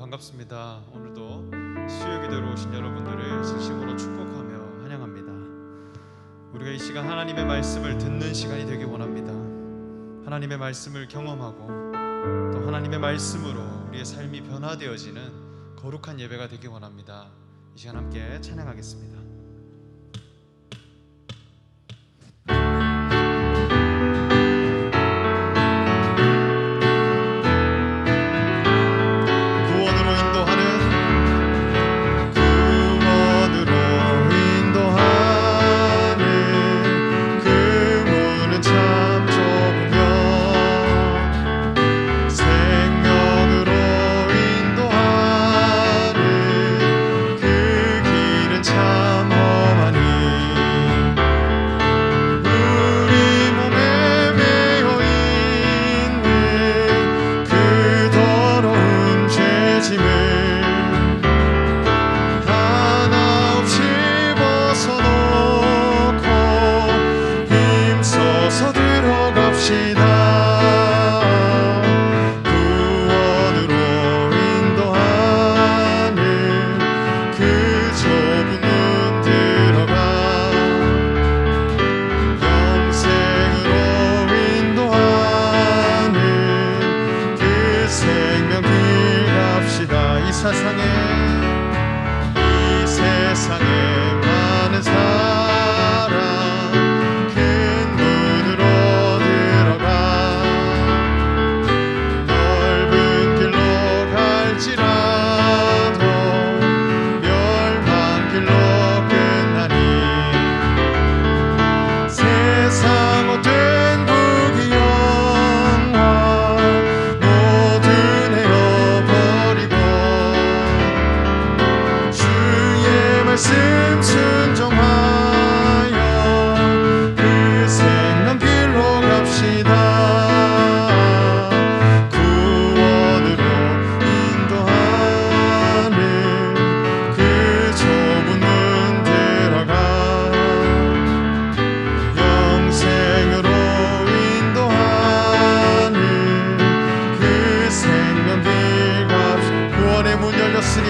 반갑습니다. 오늘도 수요기도로 오신 여러분들을 진심으로 축복하며 환영합니다. 우리가 이 시간 하나님의 말씀을 듣는 시간이 되길 원합니다. 하나님의 말씀을 경험하고 또 하나님의 말씀으로 우리의 삶이 변화되어지는 거룩한 예배가 되길 원합니다. 이 시간 함께 찬양하겠습니다. 이 세상에 많은 사람 큰 문으로 들어가 넓은 길로 갈지라도 멸망길로 끝나니 세상 못된 부귀 영화 모두 내어버리고 말씀 순종하여 그 생명길로 갑시다. 구원으로 인도하는 그 좁은 문 들어가 영생으로 인도하는 그 생명길 갑시다. 구원의 문 열렸으니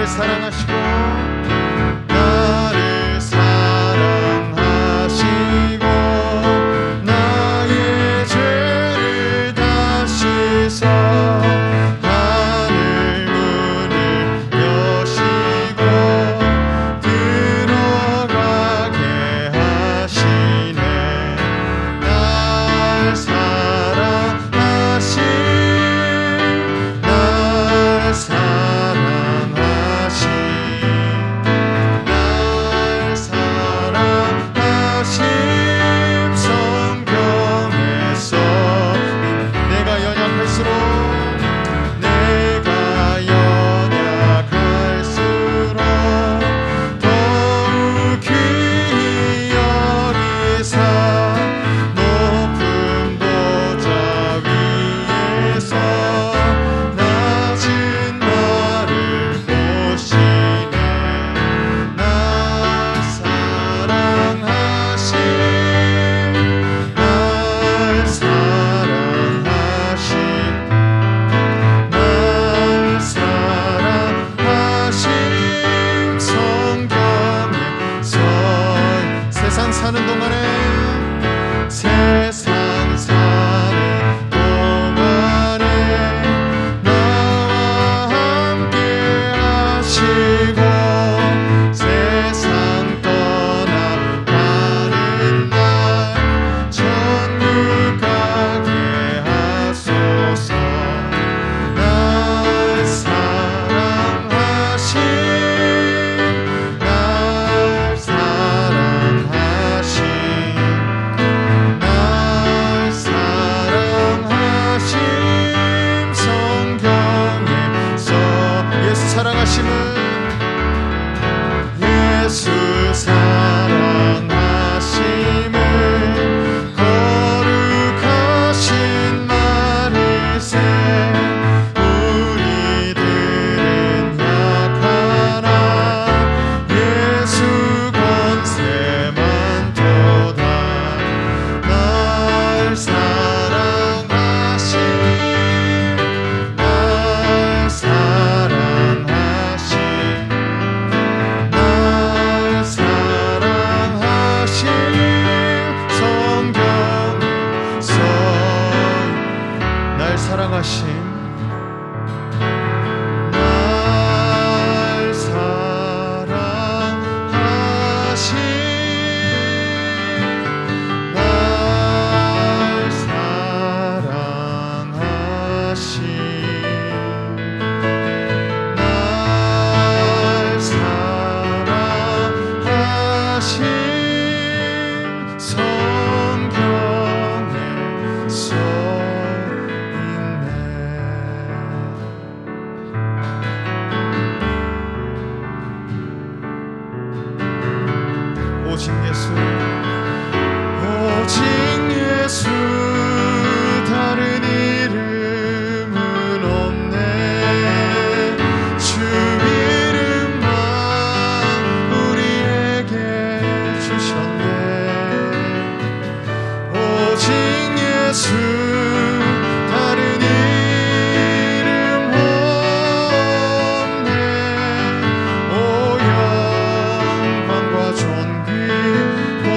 나를 사랑하시고 나를 사랑하시고 나의 죄를 다 씻어 하늘 문을 여시고 들어가게 하시네. 날 사랑하신 날 사랑하신 날 사랑하신 성경에서 내가 연약할수록 더욱 귀히 여기사 높은 보좌 위에서 낮은 나를 보시네. 날 사랑하신 날 사랑하신 날 사랑하신 성경에서 세상 사는 동안에 나와 함께 하시고 세상 떠나가는 날 천국 가게 하소서. 날 사랑하신 날 사랑하신 날 사랑하심 성경에서 예수 사랑하심은 예수 사랑하심을 거룩하신 말일세. 우리들은 약하나 예수 권세 많도다. 날 사랑하신 날 사랑하신 날 사랑하신 성경에서 날 사랑하심 날 사랑하심 날 사랑하심 날 사랑하심 성경에서 있네. 오직 예수 오직 예수 다른 이름은 없네. 주 이름만 우리에게 주셨네. 오직 예수 다른 이름 없네. 오 영광과 존귀 오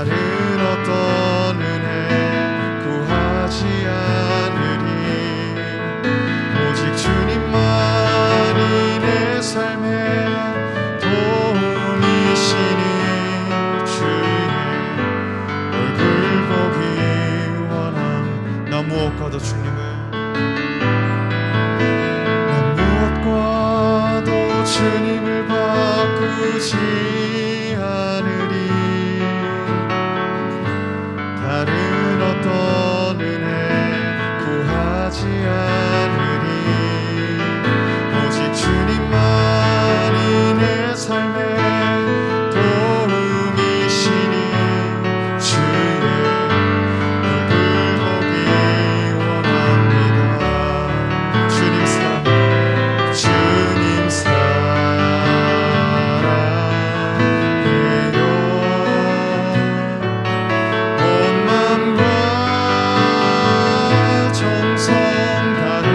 다른 어떤 은혜 구하지 않으리. 오직 주님만이 내 삶의 도움이시니 주의 얼굴 보기 원함. 나 무엇과도 주님을, 나 무엇과도 주님을 바꾸지 않으리. 다른 어떤 은혜 구하지 않으리. 오직 주님만이 내 삶의 도움이시니 주의 얼굴 보기 원합니다. 주님 사랑해요. 온 마음과 정성 다해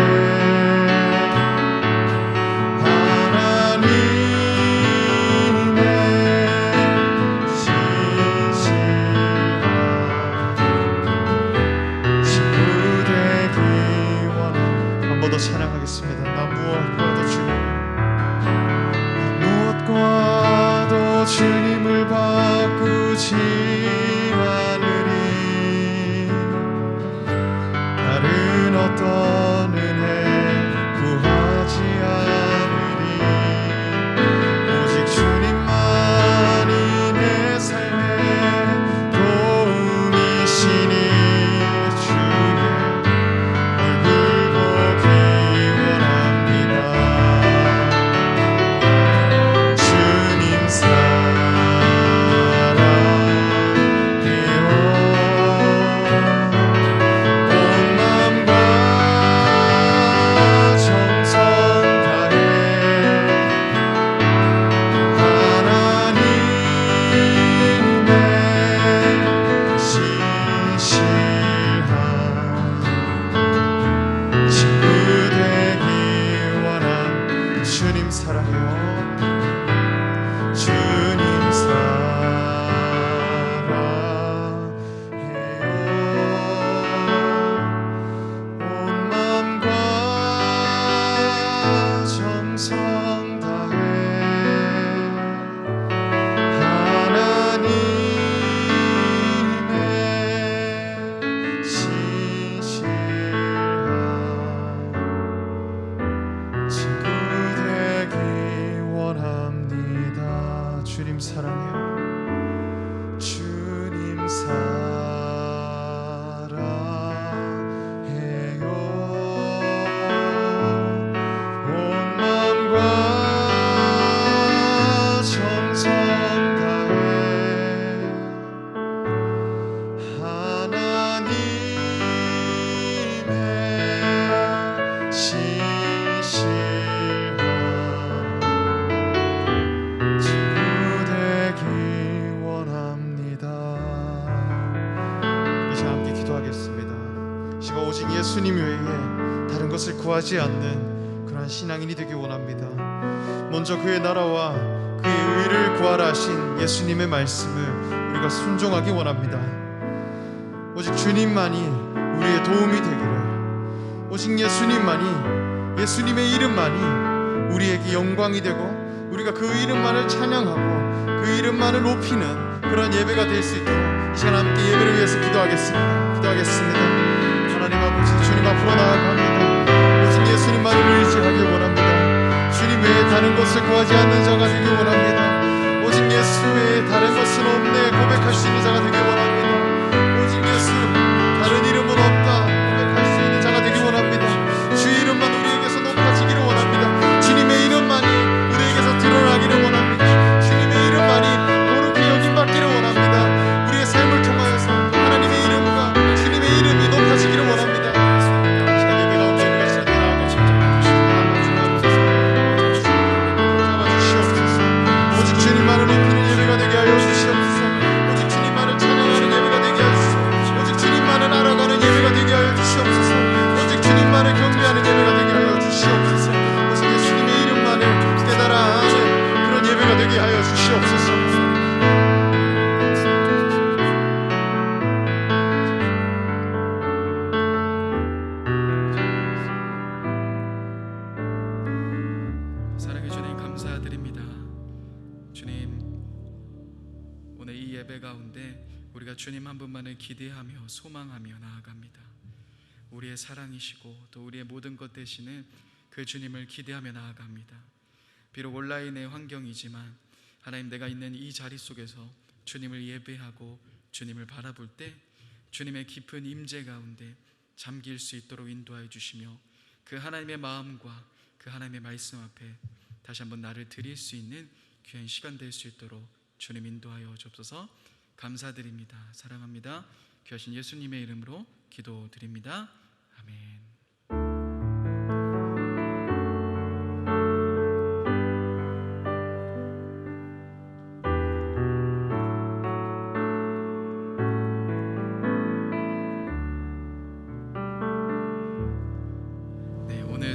하나님의 신실한 친구 되기 원함. 한 번 더 찬양하겠습니다. 나 무엇과도 주님을 바꾸지 않으리. 다른 어떤 은혜 구하지 않으리. 오직 주님만이 내 삶의 도움이시니 주의 얼굴 보기 원합니다. 주님 사랑해요. 온 마음과 정성 다해 하나님의 신실한 친구 되기 원한 주님 사랑해요. 주님 사랑해요. 온 마음과 정성 다해 하나님의 신실한 친구 되기 원합니다. 주님 사랑해요. 주님 사랑해요. 온 마음과 정성 다해 하나님의 신실한 친구 되기 원합니다. 이제 함께 기도하겠습니다. 제가 오직 예수님 외에 다른 것을 구하지 않는 그러한 신앙인이 되기 원합니다. 먼저 그의 나라와 그의 의를 구하라 하신 예수님의 말씀을 우리가 순종하기 원합니다. 오직 주님만이 우리의 도움이 되기를, 오직 예수님만이, 예수님의 이름만이 우리에게 영광이 되고 우리가 그 이름만을 찬양하고 그 이름만을 높이는 그런 예배가 될 수 있도록 이 시간 함께 예배를 위해서 기도하겠습니다. 하나님 아버지, 주님 앞으로 나아갑니다. 오직 예수님만을 의지하기 원합니다. 주님 외에 다른 것을 구하지 않는 자가 되기 원합니다. 오직 예수 외에 다른 것은 없네 고백할 수 있는 자가 되기 원합니다. 오직 예수, 다른 이름은 없다 고백할 수 있는 자가 되기 원합니다. 주 이름만 우리에게서 높아지기를 원합니다. 주님의 이름만이 우리에게서 드러나기를 원합니다. 주님의 이름만이 거룩히 여김받기를 원합니다. 우리의 삶을 통하여서 하나님의 이름과 주님의 이름이 높아지기를 원합니다. 시간 예배 가운데 우리가 시작해 나아가 잡아주시옵소서. 오직 주님만을 높이는 예배가 되게 하여 주시옵소서. 오직 주님만을 찬양하는 예배 주님 한 분만을 기대하며 소망하며 나아갑니다. 우리의 사랑이시고 또 우리의 모든 것 되시는 그 주님을 기대하며 나아갑니다. 비록 온라인의 환경이지만 하나님, 내가 있는 이 자리 속에서 주님을 예배하고 주님을 바라볼 때 주님의 깊은 임재 가운데 잠길 수 있도록 인도하여 주시며, 그 하나님의 마음과 그 하나님의 말씀 앞에 다시 한번 나를 드릴 수 있는 귀한 시간 될 수 있도록 주님 인도하여 주옵소서. 감사드립니다. 사랑합니다. 귀하신 예수님의 이름으로 기도드립니다. 아멘.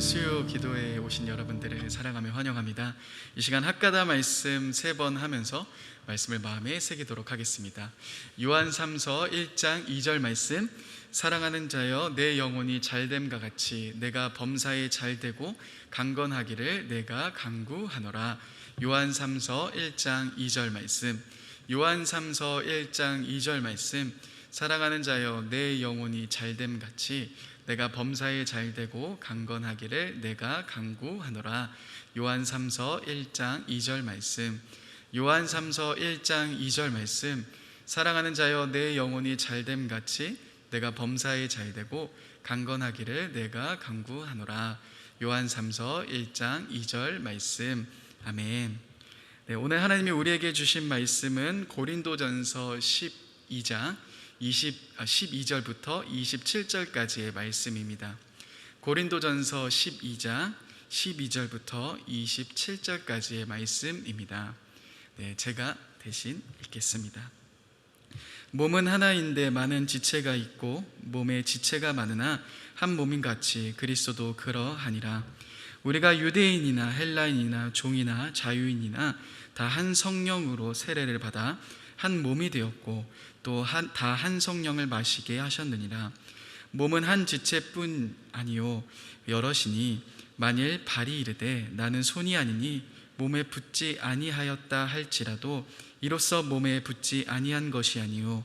수요 기도에 오신 여러분들을 사랑하며 환영합니다. 이 시간 학가다 말씀 3번 하면서 말씀을 마음에 새기도록 하겠습니다. 요한 3서 1장 2절 말씀, 사랑하는 자여 내 영혼이 잘됨과 같이 내가 범사에 잘되고 강건하기를 내가 간구하노라. 요한 3서 1장 2절 말씀, 요한 3서 1장 2절 말씀, 사랑하는 자여 내 영혼이 잘됨 같이 내가 범사에 잘되고 강건하기를 내가 간구하노라. 요한 3서 1장 2절 말씀, 요한 3서 1장 2절 말씀, 사랑하는 자여 내 영혼이 잘됨 같이 내가 범사에 잘되고 강건하기를 내가 간구하노라. 요한 3서 1장 2절 말씀. 아멘. 네, 오늘 하나님이 우리에게 주신 말씀은 고린도전서 12장 12절부터 27절까지의 말씀입니다. 고린도전서 12장 12절부터 27절까지의 말씀입니다. 네, 제가 대신 읽겠습니다. 몸은 하나인데 많은 지체가 있고 몸에 지체가 많으나 한 몸인 같이 그리스도도 그러하니라. 우리가 유대인이나 헬라인이나 종이나 자유인이나 다 한 성령으로 세례를 받아 한 몸이 되었고 또 다 한 성령을 마시게 하셨느니라. 몸은 한 지체뿐 아니요 여럿이니 만일 발이 이르되 나는 손이 아니니 몸에 붙지 아니하였다 할지라도 이로써 몸에 붙지 아니한 것이 아니요,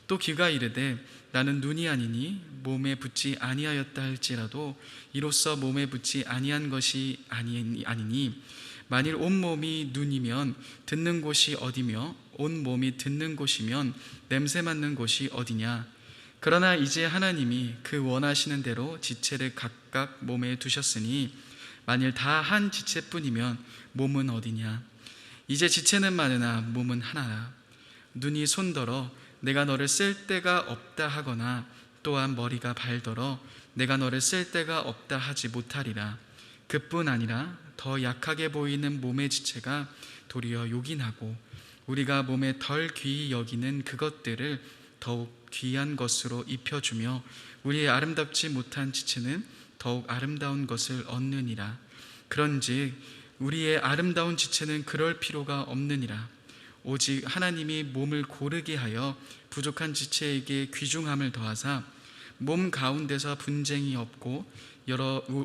또 귀가 이르되 나는 눈이 아니니 몸에 붙지 아니하였다 할지라도 이로써 몸에 붙지 아니한 것이 아니니, 만일 온 몸이 눈이면 듣는 곳이 어디며 온 몸이 듣는 곳이면 냄새 맡는 곳이 어디냐. 그러나 이제 하나님이 그 원하시는 대로 지체를 각각 몸에 두셨으니 만일 다 한 지체뿐이면 몸은 어디냐. 이제 지체는 많으나 몸은 하나라. 눈이 손더러 내가 너를 쓸 데가 없다 하거나 또한 머리가 발더러 내가 너를 쓸 데가 없다 하지 못하리라. 그뿐 아니라 더 약하게 보이는 몸의 지체가 도리어 요긴하고 우리가 몸에 덜 귀히 여기는 그것들을 더욱 귀한 것으로 입혀주며 우리의 아름답지 못한 지체는 더욱 아름다운 것을 얻느니라. 그런즉 우리의 아름다운 지체는 그럴 필요가 없느니라. 오직 하나님이 몸을 고르게 하여 부족한 지체에게 귀중함을 더하사 몸 가운데서 분쟁이 없고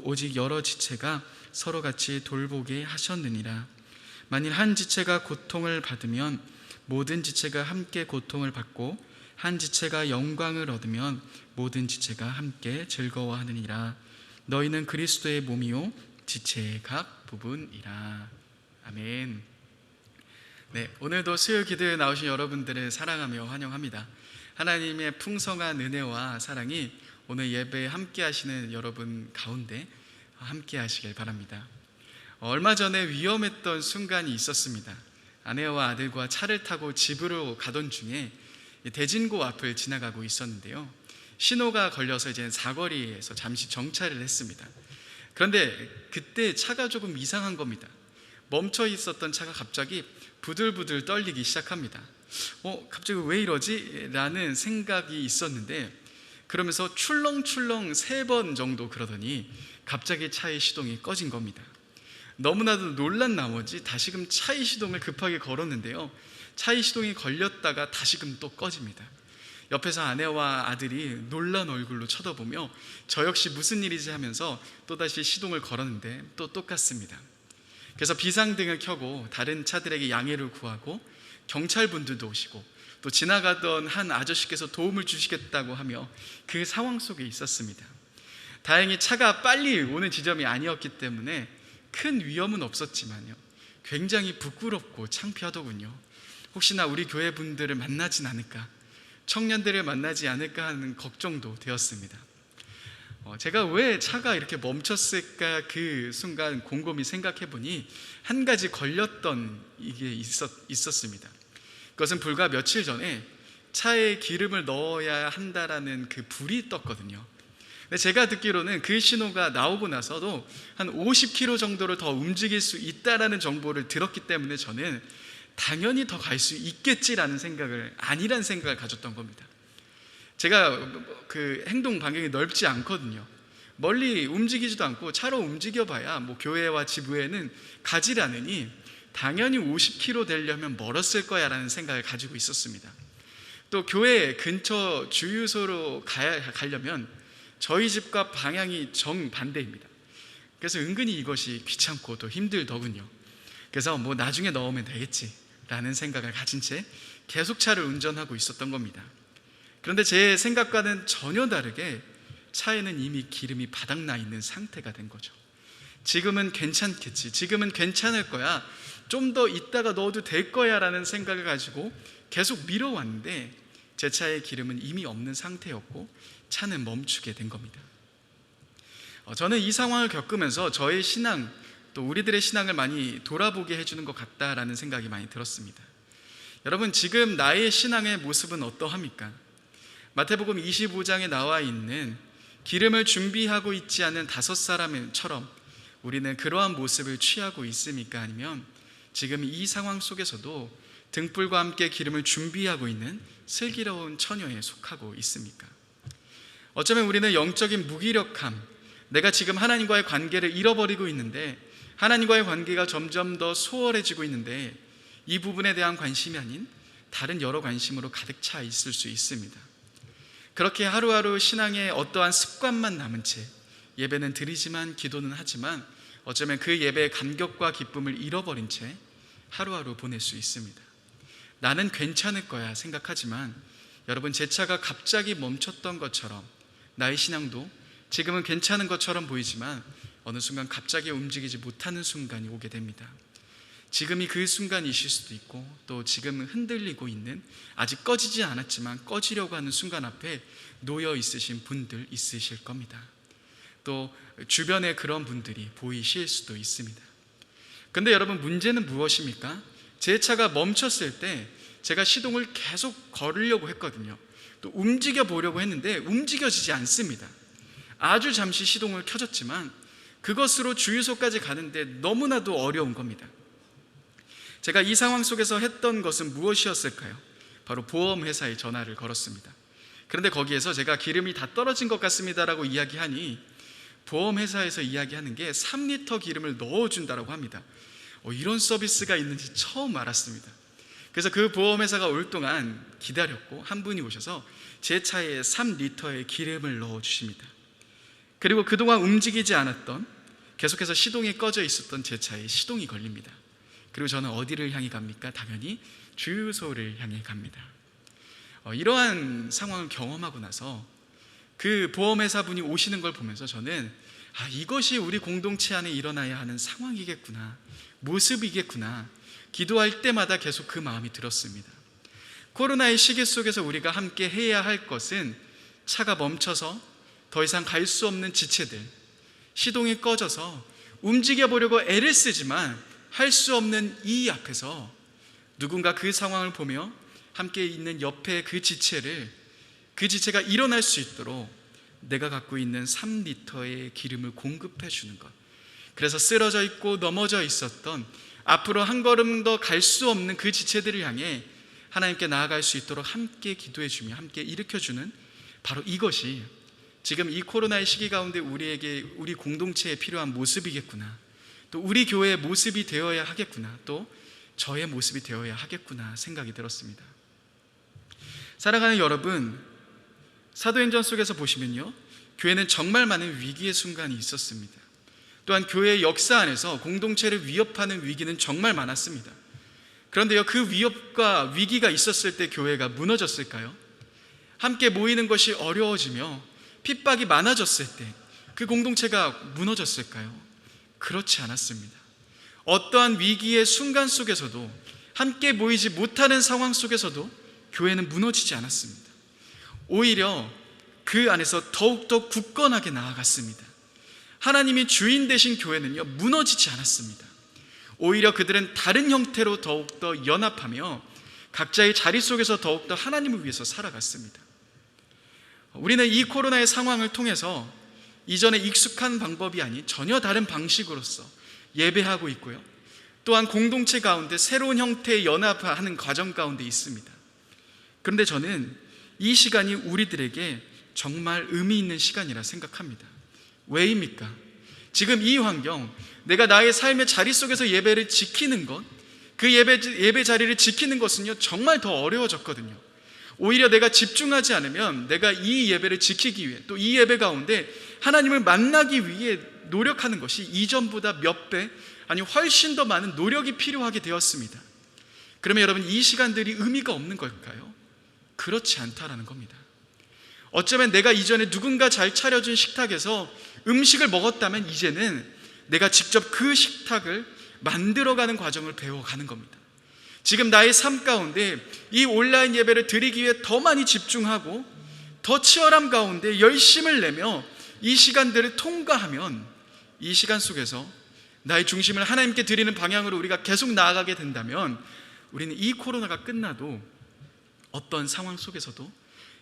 오직 여러 지체가 서로 같이 돌보게 하셨느니라. 만일 한 지체가 고통을 받으면 모든 지체가 함께 고통을 받고 한 지체가 영광을 얻으면 모든 지체가 함께 즐거워하느니라. 너희는 그리스도의 몸이요 지체의 각 부분이라. 아멘. 네, 오늘도 수요 기도에 나오신 여러분들을 사랑하며 환영합니다. 하나님의 풍성한 은혜와 사랑이 오늘 예배에 함께 하시는 여러분 가운데 함께 하시길 바랍니다. 얼마 전에 위험했던 순간이 있었습니다. 아내와 아들과 차를 타고 집으로 가던 중에 대진고 앞을 지나가고 있었는데요, 신호가 걸려서 이제 사거리에서 잠시 정차를 했습니다. 그런데 그때 차가 조금 이상한 겁니다. 멈춰 있었던 차가 갑자기 부들부들 떨리기 시작합니다. 갑자기 왜 이러지? 라는 생각이 있었는데, 그러면서 출렁출렁 3번 정도 그러더니 갑자기 차의 시동이 꺼진 겁니다. 너무나도 놀란 나머지 다시금 차의 시동을 급하게 걸었는데요, 차의 시동이 걸렸다가 다시금 또 꺼집니다. 옆에서 아내와 아들이 놀란 얼굴로 쳐다보며 저 역시 무슨 일이지 하면서 또다시 시동을 걸었는데 또 똑같습니다. 그래서 비상등을 켜고 다른 차들에게 양해를 구하고 경찰분들도 오시고 또 지나가던 한 아저씨께서 도움을 주시겠다고 하며 그 상황 속에 있었습니다. 다행히 차가 빨리 오는 지점이 아니었기 때문에 큰 위험은 없었지만요, 굉장히 부끄럽고 창피하더군요. 혹시나 우리 교회 분들을 만나진 않을까, 청년들을 만나지 않을까 하는 걱정도 되었습니다. 제가 왜 차가 이렇게 멈췄을까 그 순간 곰곰이 생각해 보니 한 가지 걸렸던 이게 있었습니다. 그것은 불과 며칠 전에 차에 기름을 넣어야 한다라는 그 불이 떴거든요. 근데 제가 듣기로는 그 신호가 나오고 나서도 한 50km 정도를 더 움직일 수 있다라는 정보를 들었기 때문에 저는 당연히 더 갈 수 있겠지라는 생각을, 아니란 생각을 가졌던 겁니다. 제가 그 행동 반경이 넓지 않거든요. 멀리 움직이지도 않고 차로 움직여봐야 뭐 교회와 집 외에는 가지 않으니 당연히 50km 되려면 멀었을 거야 라는 생각을 가지고 있었습니다. 또 교회 근처 주유소로 가려면 저희 집과 방향이 정반대입니다. 그래서 은근히 이것이 귀찮고 또 힘들더군요. 그래서 뭐 나중에 넣으면 되겠지 라는 생각을 가진 채 계속 차를 운전하고 있었던 겁니다. 그런데 제 생각과는 전혀 다르게 차에는 이미 기름이 바닥나 있는 상태가 된 거죠. 지금은 괜찮겠지, 지금은 괜찮을 거야, 좀 더 있다가 넣어도 될 거야 라는 생각을 가지고 계속 밀어왔는데 제 차의 기름은 이미 없는 상태였고 차는 멈추게 된 겁니다. 저는 이 상황을 겪으면서 저의 신앙, 또 우리들의 신앙을 많이 돌아보게 해주는 것 같다라는 생각이 많이 들었습니다. 여러분, 지금 나의 신앙의 모습은 어떠합니까? 마태복음 25장에 나와 있는 기름을 준비하고 있지 않은 5사람처럼 우리는 그러한 모습을 취하고 있습니까? 아니면 지금 이 상황 속에서도 등불과 함께 기름을 준비하고 있는 슬기로운 처녀에 속하고 있습니까? 어쩌면 우리는 영적인 무기력함, 내가 지금 하나님과의 관계를 잃어버리고 있는데, 하나님과의 관계가 점점 더 소홀해지고 있는데 이 부분에 대한 관심이 아닌 다른 여러 관심으로 가득 차 있을 수 있습니다. 그렇게 하루하루 신앙의 어떠한 습관만 남은 채 예배는 드리지만 기도는 하지만 어쩌면 그 예배의 감격과 기쁨을 잃어버린 채 하루하루 보낼 수 있습니다. 나는 괜찮을 거야 생각하지만 여러분, 제 차가 갑자기 멈췄던 것처럼 나의 신앙도 지금은 괜찮은 것처럼 보이지만 어느 순간 갑자기 움직이지 못하는 순간이 오게 됩니다. 지금이 그 순간이실 수도 있고 또 지금 흔들리고 있는, 아직 꺼지지 않았지만 꺼지려고 하는 순간 앞에 놓여 있으신 분들 있으실 겁니다. 또 주변에 그런 분들이 보이실 수도 있습니다. 그런데 여러분, 문제는 무엇입니까? 제 차가 멈췄을 때 제가 시동을 계속 걸으려고 했거든요. 또 움직여 보려고 했는데 움직여지지 않습니다. 아주 잠시 시동을 켜줬지만 그것으로 주유소까지 가는데 너무나도 어려운 겁니다. 제가 이 상황 속에서 했던 것은 무엇이었을까요? 바로 보험회사에 전화를 걸었습니다. 그런데 거기에서 제가 기름이 다 떨어진 것 같습니다라고 이야기하니 보험회사에서 이야기하는 게 3리터 기름을 넣어준다라고 합니다. 이런 서비스가 있는지 처음 알았습니다. 그래서 그 보험회사가 올 동안 기다렸고 한 분이 오셔서 제 차에 3리터의 기름을 넣어주십니다. 그리고 그동안 움직이지 않았던, 계속해서 시동이 꺼져 있었던 제 차에 시동이 걸립니다. 그리고 저는 어디를 향해 갑니까? 당연히 주유소를 향해 갑니다. 이러한 상황을 경험하고 나서 그 보험회사 분이 오시는 걸 보면서 저는 이것이 우리 공동체 안에 일어나야 하는 상황이겠구나, 모습이겠구나, 기도할 때마다 계속 그 마음이 들었습니다. 코로나의 시기 속에서 우리가 함께 해야 할 것은 차가 멈춰서 더 이상 갈 수 없는 지체들, 시동이 꺼져서 움직여 보려고 애를 쓰지만 할 수 없는 이 앞에서 누군가 그 상황을 보며 함께 있는 옆에 그 지체가 일어날 수 있도록 내가 갖고 있는 3리터의 기름을 공급해 주는 것. 그래서 쓰러져 있고 넘어져 있었던, 앞으로 한 걸음 더 갈 수 없는 그 지체들을 향해 하나님께 나아갈 수 있도록 함께 기도해 주며 함께 일으켜 주는, 바로 이것이 지금 이 코로나의 시기 가운데 우리 공동체에 필요한 모습이겠구나, 또 우리 교회의 모습이 되어야 하겠구나, 또 저의 모습이 되어야 하겠구나 생각이 들었습니다. 사랑하는 여러분, 사도행전 속에서 보시면요, 교회는 정말 많은 위기의 순간이 있었습니다. 또한 교회의 역사 안에서 공동체를 위협하는 위기는 정말 많았습니다. 그런데요, 그 위협과 위기가 있었을 때 교회가 무너졌을까요? 함께 모이는 것이 어려워지며 핍박이 많아졌을 때 그 공동체가 무너졌을까요? 그렇지 않았습니다. 어떠한 위기의 순간 속에서도, 함께 모이지 못하는 상황 속에서도 교회는 무너지지 않았습니다. 오히려 그 안에서 더욱더 굳건하게 나아갔습니다. 하나님이 주인 되신 교회는요, 무너지지 않았습니다. 오히려 그들은 다른 형태로 더욱더 연합하며 각자의 자리 속에서 더욱더 하나님을 위해서 살아갔습니다. 우리는 이 코로나의 상황을 통해서 이전에 익숙한 방법이 아닌 전혀 다른 방식으로서 예배하고 있고요, 또한 공동체 가운데 새로운 형태의 연합하는 과정 가운데 있습니다. 그런데 저는 이 시간이 우리들에게 정말 의미 있는 시간이라 생각합니다. 왜입니까? 지금 이 환경, 내가 나의 삶의 자리 속에서 예배를 지키는 것, 그 예배 자리를 지키는 것은요, 정말 더 어려워졌거든요. 오히려 내가 집중하지 않으면 내가 이 예배를 지키기 위해, 또 이 예배 가운데 하나님을 만나기 위해 노력하는 것이 이전보다 몇 배, 아니 훨씬 더 많은 노력이 필요하게 되었습니다. 그러면 여러분, 이 시간들이 의미가 없는 걸까요? 그렇지 않다라는 겁니다. 어쩌면 내가 이전에 누군가 잘 차려준 식탁에서 음식을 먹었다면 이제는 내가 직접 그 식탁을 만들어가는 과정을 배워가는 겁니다. 지금 나의 삶 가운데 이 온라인 예배를 드리기 위해 더 많이 집중하고 더 치열함 가운데 열심을 내며 이 시간들을 통과하면, 이 시간 속에서 나의 중심을 하나님께 드리는 방향으로 우리가 계속 나아가게 된다면 우리는 이 코로나가 끝나도 어떤 상황 속에서도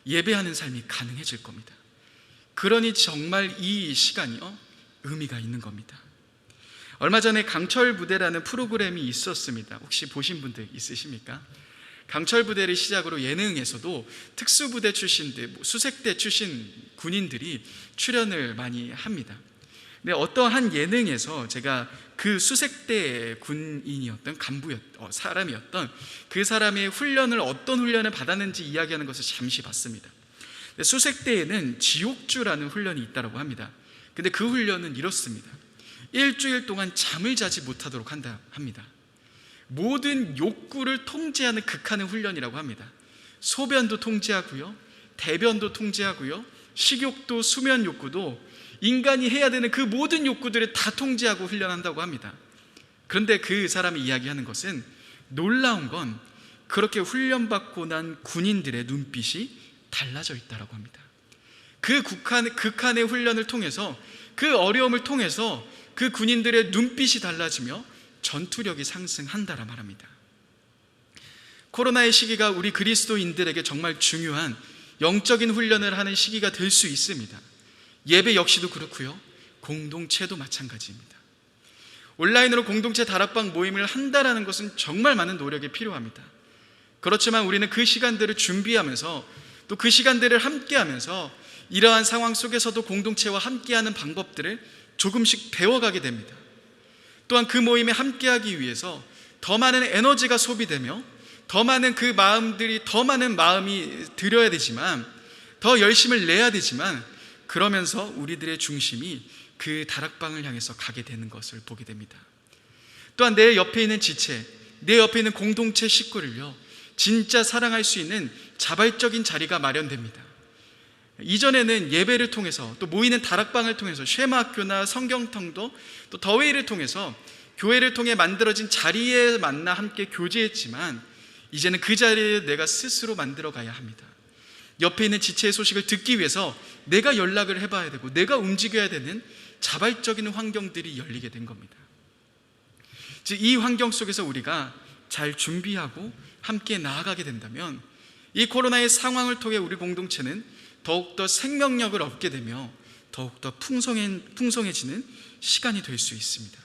예배하는 삶이 가능해질 겁니다. 그러니 정말 이 시간이요, 의미가 있는 겁니다. 얼마 전에 강철 부대라는 프로그램이 있었습니다. 혹시 보신 분들 있으십니까? 강철 부대를 시작으로 예능에서도 특수부대 출신들, 수색대 출신 군인들이 출연을 많이 합니다. 근데 어떠한 예능에서 제가 그 수색대 군인이었던 사람이었던 그 사람의 훈련을, 어떤 훈련을 받았는지 이야기하는 것을 잠시 봤습니다. 수색대에는 지옥주라는 훈련이 있다고 합니다. 근데 그 훈련은 이렇습니다. 일주일 동안 잠을 자지 못하도록 한다 합니다. 모든 욕구를 통제하는 극한의 훈련이라고 합니다. 소변도 통제하고요, 대변도 통제하고요, 식욕도, 수면 욕구도, 인간이 해야 되는 그 모든 욕구들을 다 통제하고 훈련한다고 합니다. 그런데 그 사람이 이야기하는 것은, 놀라운 건 그렇게 훈련받고 난 군인들의 눈빛이 달라져 있다고 합니다. 그 극한의 훈련을 통해서, 그 어려움을 통해서 그 군인들의 눈빛이 달라지며 전투력이 상승한다라 말합니다. 코로나의 시기가 우리 그리스도인들에게 정말 중요한 영적인 훈련을 하는 시기가 될 수 있습니다. 예배 역시도 그렇고요, 공동체도 마찬가지입니다. 온라인으로 공동체 다락방 모임을 한다라는 것은 정말 많은 노력이 필요합니다. 그렇지만 우리는 그 시간들을 준비하면서, 또 그 시간들을 함께하면서 이러한 상황 속에서도 공동체와 함께하는 방법들을 조금씩 배워가게 됩니다. 또한 그 모임에 함께하기 위해서 더 많은 에너지가 소비되며 더 많은 그 마음들이, 더 많은 마음이 들여야 되지만, 더 열심을 내야 되지만, 그러면서 우리들의 중심이 그 다락방을 향해서 가게 되는 것을 보게 됩니다. 또한 내 옆에 있는 지체, 내 옆에 있는 공동체 식구를요, 진짜 사랑할 수 있는 자발적인 자리가 마련됩니다. 이전에는 예배를 통해서, 또 모이는 다락방을 통해서, 쉐마학교나 성경통도, 또 더웨이를 통해서 교회를 통해 만들어진 자리에 만나 함께 교제했지만, 이제는 그 자리에 내가 스스로 만들어 가야 합니다. 옆에 있는 지체의 소식을 듣기 위해서 내가 연락을 해봐야 되고, 내가 움직여야 되는 자발적인 환경들이 열리게 된 겁니다. 즉, 이 환경 속에서 우리가 잘 준비하고 함께 나아가게 된다면, 이 코로나의 상황을 통해 우리 공동체는 더욱더 생명력을 얻게 되며 더욱더 풍성해지는 시간이 될 수 있습니다.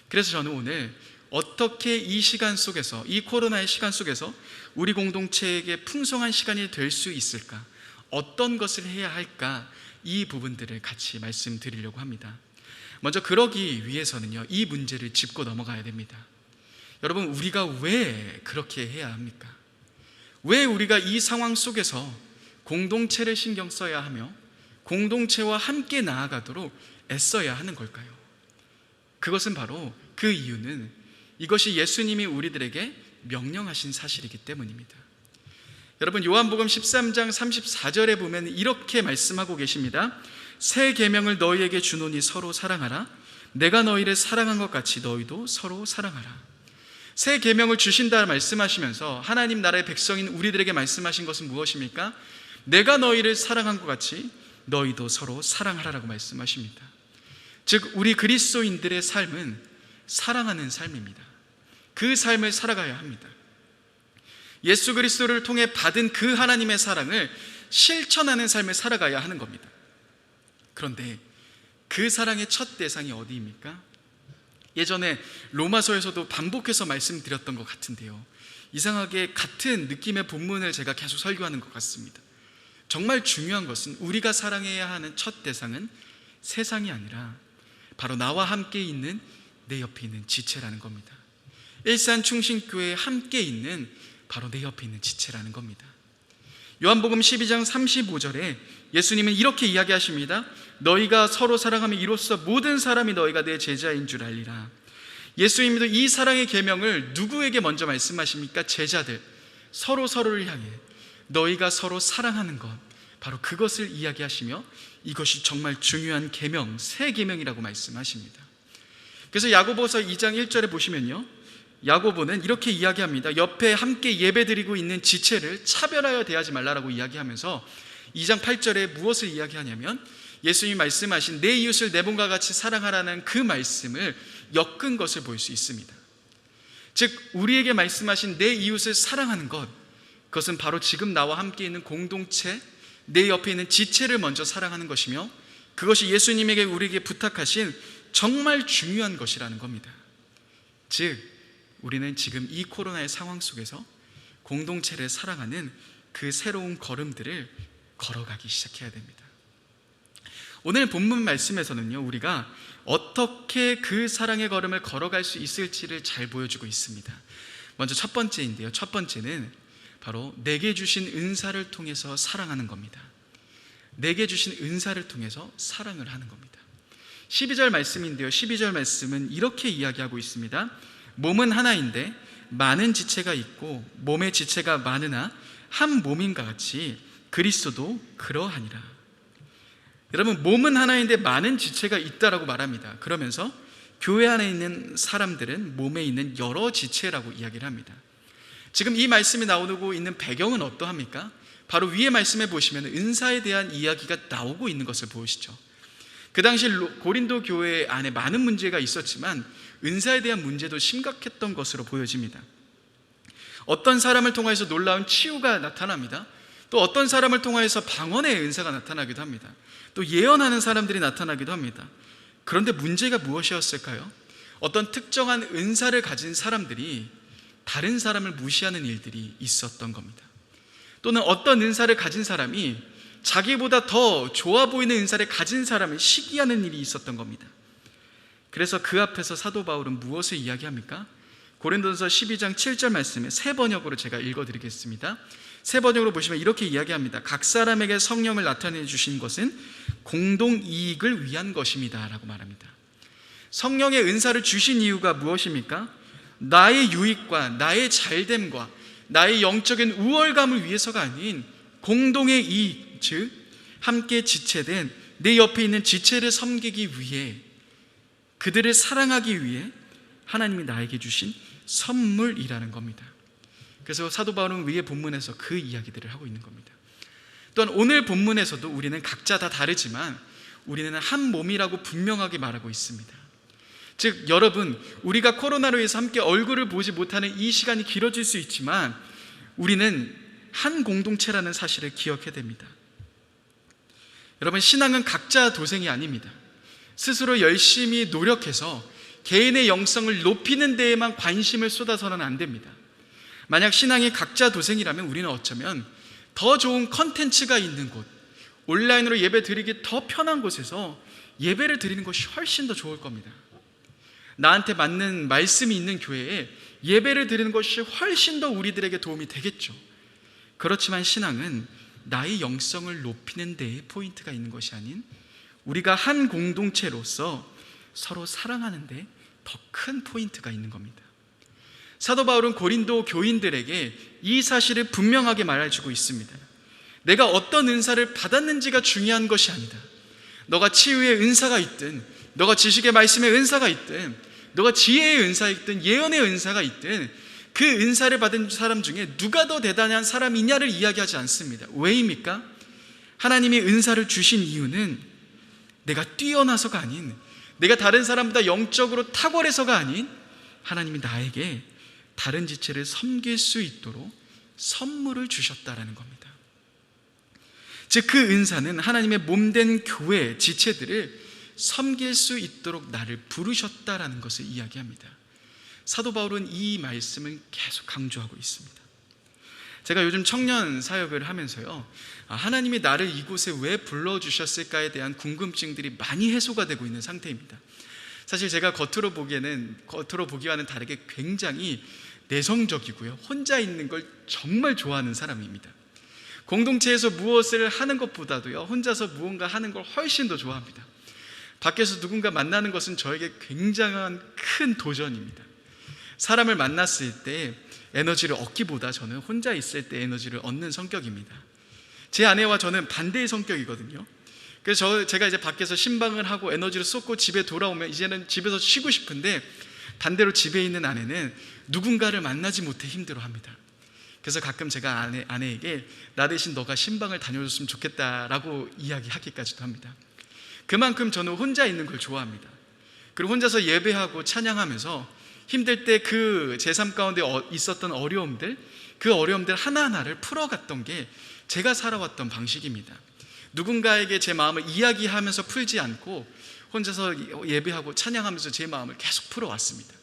그래서 저는 오늘 어떻게 이 시간 속에서, 이 코로나의 시간 속에서 우리 공동체에게 풍성한 시간이 될 수 있을까, 어떤 것을 해야 할까, 이 부분들을 같이 말씀드리려고 합니다. 먼저 그러기 위해서는요, 이 문제를 짚고 넘어가야 됩니다. 여러분, 우리가 왜 그렇게 해야 합니까? 왜 우리가 이 상황 속에서 공동체를 신경 써야 하며 공동체와 함께 나아가도록 애써야 하는 걸까요? 그것은 바로, 그 이유는 이것이 예수님이 우리들에게 명령하신 사실이기 때문입니다. 여러분, 요한복음 13장 34절에 보면 이렇게 말씀하고 계십니다. 새 계명을 너희에게 주노니 서로 사랑하라. 내가 너희를 사랑한 것 같이 너희도 서로 사랑하라. 새 계명을 주신다 말씀하시면서 하나님 나라의 백성인 우리들에게 말씀하신 것은 무엇입니까? 내가 너희를 사랑한 것 같이 너희도 서로 사랑하라라고 말씀하십니다. 즉 우리 그리스도인들의 삶은 사랑하는 삶입니다. 그 삶을 살아가야 합니다. 예수 그리스도를 통해 받은 그 하나님의 사랑을 실천하는 삶을 살아가야 하는 겁니다. 그런데 그 사랑의 첫 대상이 어디입니까? 예전에 로마서에서도 반복해서 말씀드렸던 것 같은데요, 이상하게 같은 느낌의 본문을 제가 계속 설교하는 것 같습니다. 정말 중요한 것은 우리가 사랑해야 하는 첫 대상은 세상이 아니라 바로 나와 함께 있는 내 옆에 있는 지체라는 겁니다. 일산 충신교회에 함께 있는 바로 내 옆에 있는 지체라는 겁니다. 요한복음 12장 35절에 예수님은 이렇게 이야기하십니다. 너희가 서로 사랑하면 이로써 모든 사람이 너희가 내 제자인 줄 알리라. 예수님도 이 사랑의 계명을 누구에게 먼저 말씀하십니까? 제자들, 서로를 향해 너희가 서로 사랑하는 것, 바로 그것을 이야기하시며 이것이 정말 중요한 계명, 새 계명이라고 말씀하십니다. 그래서 야고보서 2장 1절에 보시면요, 야고보는 이렇게 이야기합니다. 옆에 함께 예배드리고 있는 지체를 차별하여 대하지 말라라고 이야기하면서 2장 8절에 무엇을 이야기하냐면 예수님이 말씀하신 내 이웃을 내 몸과 같이 사랑하라는 그 말씀을 엮은 것을 볼 수 있습니다. 즉 우리에게 말씀하신 내 이웃을 사랑하는 것, 그것은 바로 지금 나와 함께 있는 공동체, 내 옆에 있는 지체를 먼저 사랑하는 것이며 그것이 예수님에게 우리에게 부탁하신 정말 중요한 것이라는 겁니다. 즉 우리는 지금 이 코로나의 상황 속에서 공동체를 사랑하는 그 새로운 걸음들을 걸어가기 시작해야 됩니다. 오늘 본문 말씀에서는요, 우리가 어떻게 그 사랑의 걸음을 걸어갈 수 있을지를 잘 보여주고 있습니다. 먼저 첫 번째인데요, 첫 번째는 바로 내게 주신 은사를 통해서 사랑하는 겁니다. 내게 주신 은사를 통해서 사랑을 하는 겁니다. 12절 말씀인데요, 12절 말씀은 이렇게 이야기하고 있습니다. 몸은 하나인데 많은 지체가 있고 몸의 지체가 많으나 한 몸인가 같이 그리스도도 그러하니라. 여러분, 몸은 하나인데 많은 지체가 있다라고 말합니다. 그러면서 교회 안에 있는 사람들은 몸에 있는 여러 지체라고 이야기를 합니다. 지금 이 말씀이 나오고 있는 배경은 어떠합니까? 바로 위에 말씀해 보시면 은사에 대한 이야기가 나오고 있는 것을 보시죠. 그 당시 고린도 교회 안에 많은 문제가 있었지만 은사에 대한 문제도 심각했던 것으로 보여집니다. 어떤 사람을 통해서 놀라운 치유가 나타납니다. 또 어떤 사람을 통해서 방언의 은사가 나타나기도 합니다. 또 예언하는 사람들이 나타나기도 합니다. 그런데 문제가 무엇이었을까요? 어떤 특정한 은사를 가진 사람들이 다른 사람을 무시하는 일들이 있었던 겁니다. 또는 어떤 은사를 가진 사람이 자기보다 더 좋아 보이는 은사를 가진 사람을 시기하는 일이 있었던 겁니다. 그래서 그 앞에서 사도 바울은 무엇을 이야기합니까? 고린도전서 12장 7절 말씀에 새 번역으로 제가 읽어드리겠습니다. 새 번역으로 보시면 이렇게 이야기합니다. 각 사람에게 성령을 나타내 주신 것은 공동 이익을 위한 것입니다 라고 말합니다. 성령의 은사를 주신 이유가 무엇입니까? 나의 유익과 나의 잘됨과 나의 영적인 우월감을 위해서가 아닌 공동의 이익, 즉 함께 지체된 내 옆에 있는 지체를 섬기기 위해, 그들을 사랑하기 위해 하나님이 나에게 주신 선물이라는 겁니다. 그래서 사도 바울은 위의 본문에서 그 이야기들을 하고 있는 겁니다. 또한 오늘 본문에서도 우리는 각자 다 다르지만 우리는 한 몸이라고 분명하게 말하고 있습니다. 즉 여러분, 우리가 코로나로 인해서 함께 얼굴을 보지 못하는 이 시간이 길어질 수 있지만 우리는 한 공동체라는 사실을 기억해야 됩니다. 여러분, 신앙은 각자 도생이 아닙니다. 스스로 열심히 노력해서 개인의 영성을 높이는 데에만 관심을 쏟아서는 안 됩니다. 만약 신앙이 각자 도생이라면 우리는 어쩌면 더 좋은 컨텐츠가 있는 곳, 온라인으로 예배 드리기 더 편한 곳에서 예배를 드리는 것이 훨씬 더 좋을 겁니다. 나한테 맞는 말씀이 있는 교회에 예배를 드리는 것이 훨씬 더 우리들에게 도움이 되겠죠. 그렇지만 신앙은 나의 영성을 높이는 데에 포인트가 있는 것이 아닌 우리가 한 공동체로서 서로 사랑하는 데 더 큰 포인트가 있는 겁니다. 사도 바울은 고린도 교인들에게 이 사실을 분명하게 말해주고 있습니다. 내가 어떤 은사를 받았는지가 중요한 것이 아니다. 너가 치유의 은사가 있든, 너가 지식의 말씀의 은사가 있든, 너가 지혜의 은사가 있든, 예언의 은사가 있든, 그 은사를 받은 사람 중에 누가 더 대단한 사람이냐를 이야기하지 않습니다. 왜입니까? 하나님이 은사를 주신 이유는 내가 뛰어나서가 아닌, 내가 다른 사람보다 영적으로 탁월해서가 아닌, 하나님이 나에게 다른 지체를 섬길 수 있도록 선물을 주셨다라는 겁니다. 즉 그 은사는 하나님의 몸된 교회 지체들을 섬길 수 있도록 나를 부르셨다라는 것을 이야기합니다. 사도 바울은 이 말씀을 계속 강조하고 있습니다. 제가 요즘 청년 사역을 하면서요, 하나님이 나를 이곳에 왜 불러주셨을까에 대한 궁금증들이 많이 해소가 되고 있는 상태입니다. 사실 제가 겉으로 보기와는 다르게 굉장히 내성적이고요, 혼자 있는 걸 정말 좋아하는 사람입니다. 공동체에서 무엇을 하는 것보다도요, 혼자서 무언가 하는 걸 훨씬 더 좋아합니다. 밖에서 누군가 만나는 것은 저에게 굉장한 큰 도전입니다. 사람을 만났을 때 에너지를 얻기보다 저는 혼자 있을 때 에너지를 얻는 성격입니다. 제 아내와 저는 반대의 성격이거든요. 그래서 제가 이제 밖에서 신방을 하고 에너지를 쏟고 집에 돌아오면 이제는 집에서 쉬고 싶은데, 반대로 집에 있는 아내는 누군가를 만나지 못해 힘들어합니다. 그래서 가끔 제가 아내에게 나 대신 너가 신방을 다녀줬으면 좋겠다라고 이야기하기까지도 합니다. 그만큼 저는 혼자 있는 걸 좋아합니다. 그리고 혼자서 예배하고 찬양하면서 힘들 때 그 제 삶 가운데 있었던 어려움들, 그 어려움들 하나하나를 풀어갔던 게 제가 살아왔던 방식입니다. 누군가에게 제 마음을 이야기하면서 풀지 않고 혼자서 예배하고 찬양하면서 제 마음을 계속 풀어왔습니다.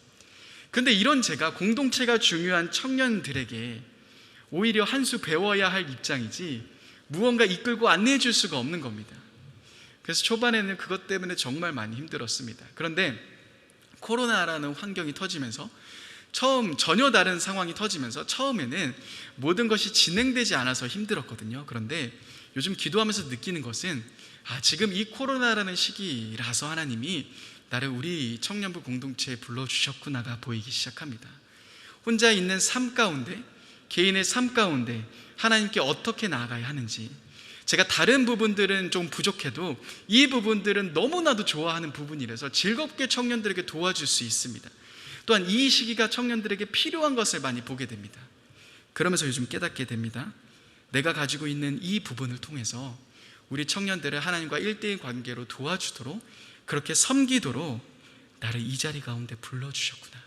그런데 이런 제가 공동체가 중요한 청년들에게 오히려 한 수 배워야 할 입장이지 무언가 이끌고 안내해 줄 수가 없는 겁니다. 그래서 초반에는 그것 때문에 정말 많이 힘들었습니다. 그런데 코로나라는 환경이 터지면서 전혀 다른 상황이 터지면서 처음에는 모든 것이 진행되지 않아서 힘들었거든요. 그런데 요즘 기도하면서 느끼는 것은 지금 이 코로나라는 시기라서 하나님이 나를 우리 청년부 공동체에 불러주셨구나가 보이기 시작합니다. 혼자 있는 삶 가운데, 개인의 삶 가운데 하나님께 어떻게 나아가야 하는지, 제가 다른 부분들은 좀 부족해도 이 부분들은 너무나도 좋아하는 부분이라서 즐겁게 청년들에게 도와줄 수 있습니다. 또한 이 시기가 청년들에게 필요한 것을 많이 보게 됩니다. 그러면서 요즘 깨닫게 됩니다. 내가 가지고 있는 이 부분을 통해서 우리 청년들을 하나님과 1대1 관계로 도와주도록, 그렇게 섬기도록 나를 이 자리 가운데 불러주셨구나.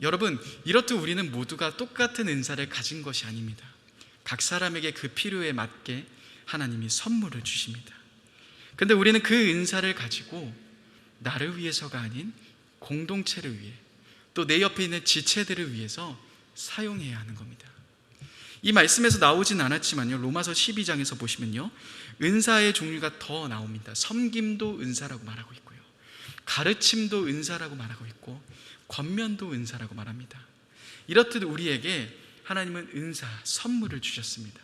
여러분, 이렇듯 우리는 모두가 똑같은 은사를 가진 것이 아닙니다. 각 사람에게 그 필요에 맞게 하나님이 선물을 주십니다. 그런데 우리는 그 은사를 가지고 나를 위해서가 아닌 공동체를 위해, 또 내 옆에 있는 지체들을 위해서 사용해야 하는 겁니다. 이 말씀에서 나오진 않았지만요, 로마서 12장에서 보시면요, 은사의 종류가 더 나옵니다. 섬김도 은사라고 말하고 있고요, 가르침도 은사라고 말하고 있고, 권면도 은사라고 말합니다. 이렇듯 우리에게 하나님은 은사, 선물을 주셨습니다.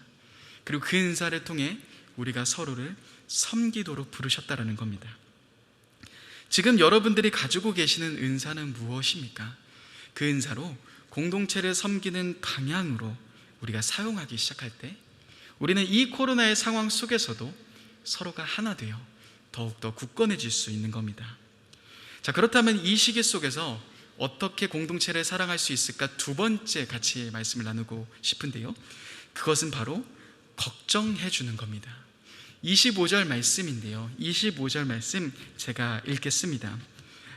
그리고 그 은사를 통해 우리가 서로를 섬기도록 부르셨다라는 겁니다. 지금 여러분들이 가지고 계시는 은사는 무엇입니까? 그 은사로 공동체를 섬기는 방향으로 우리가 사용하기 시작할 때 우리는 이 코로나의 상황 속에서도 서로가 하나 되어 더욱더 굳건해질 수 있는 겁니다. 자, 그렇다면 이 시기 속에서 어떻게 공동체를 사랑할 수 있을까? 두 번째 같이 말씀을 나누고 싶은데요, 그것은 바로 걱정해 주는 겁니다. 25절 말씀인데요, 25절 말씀 제가 읽겠습니다.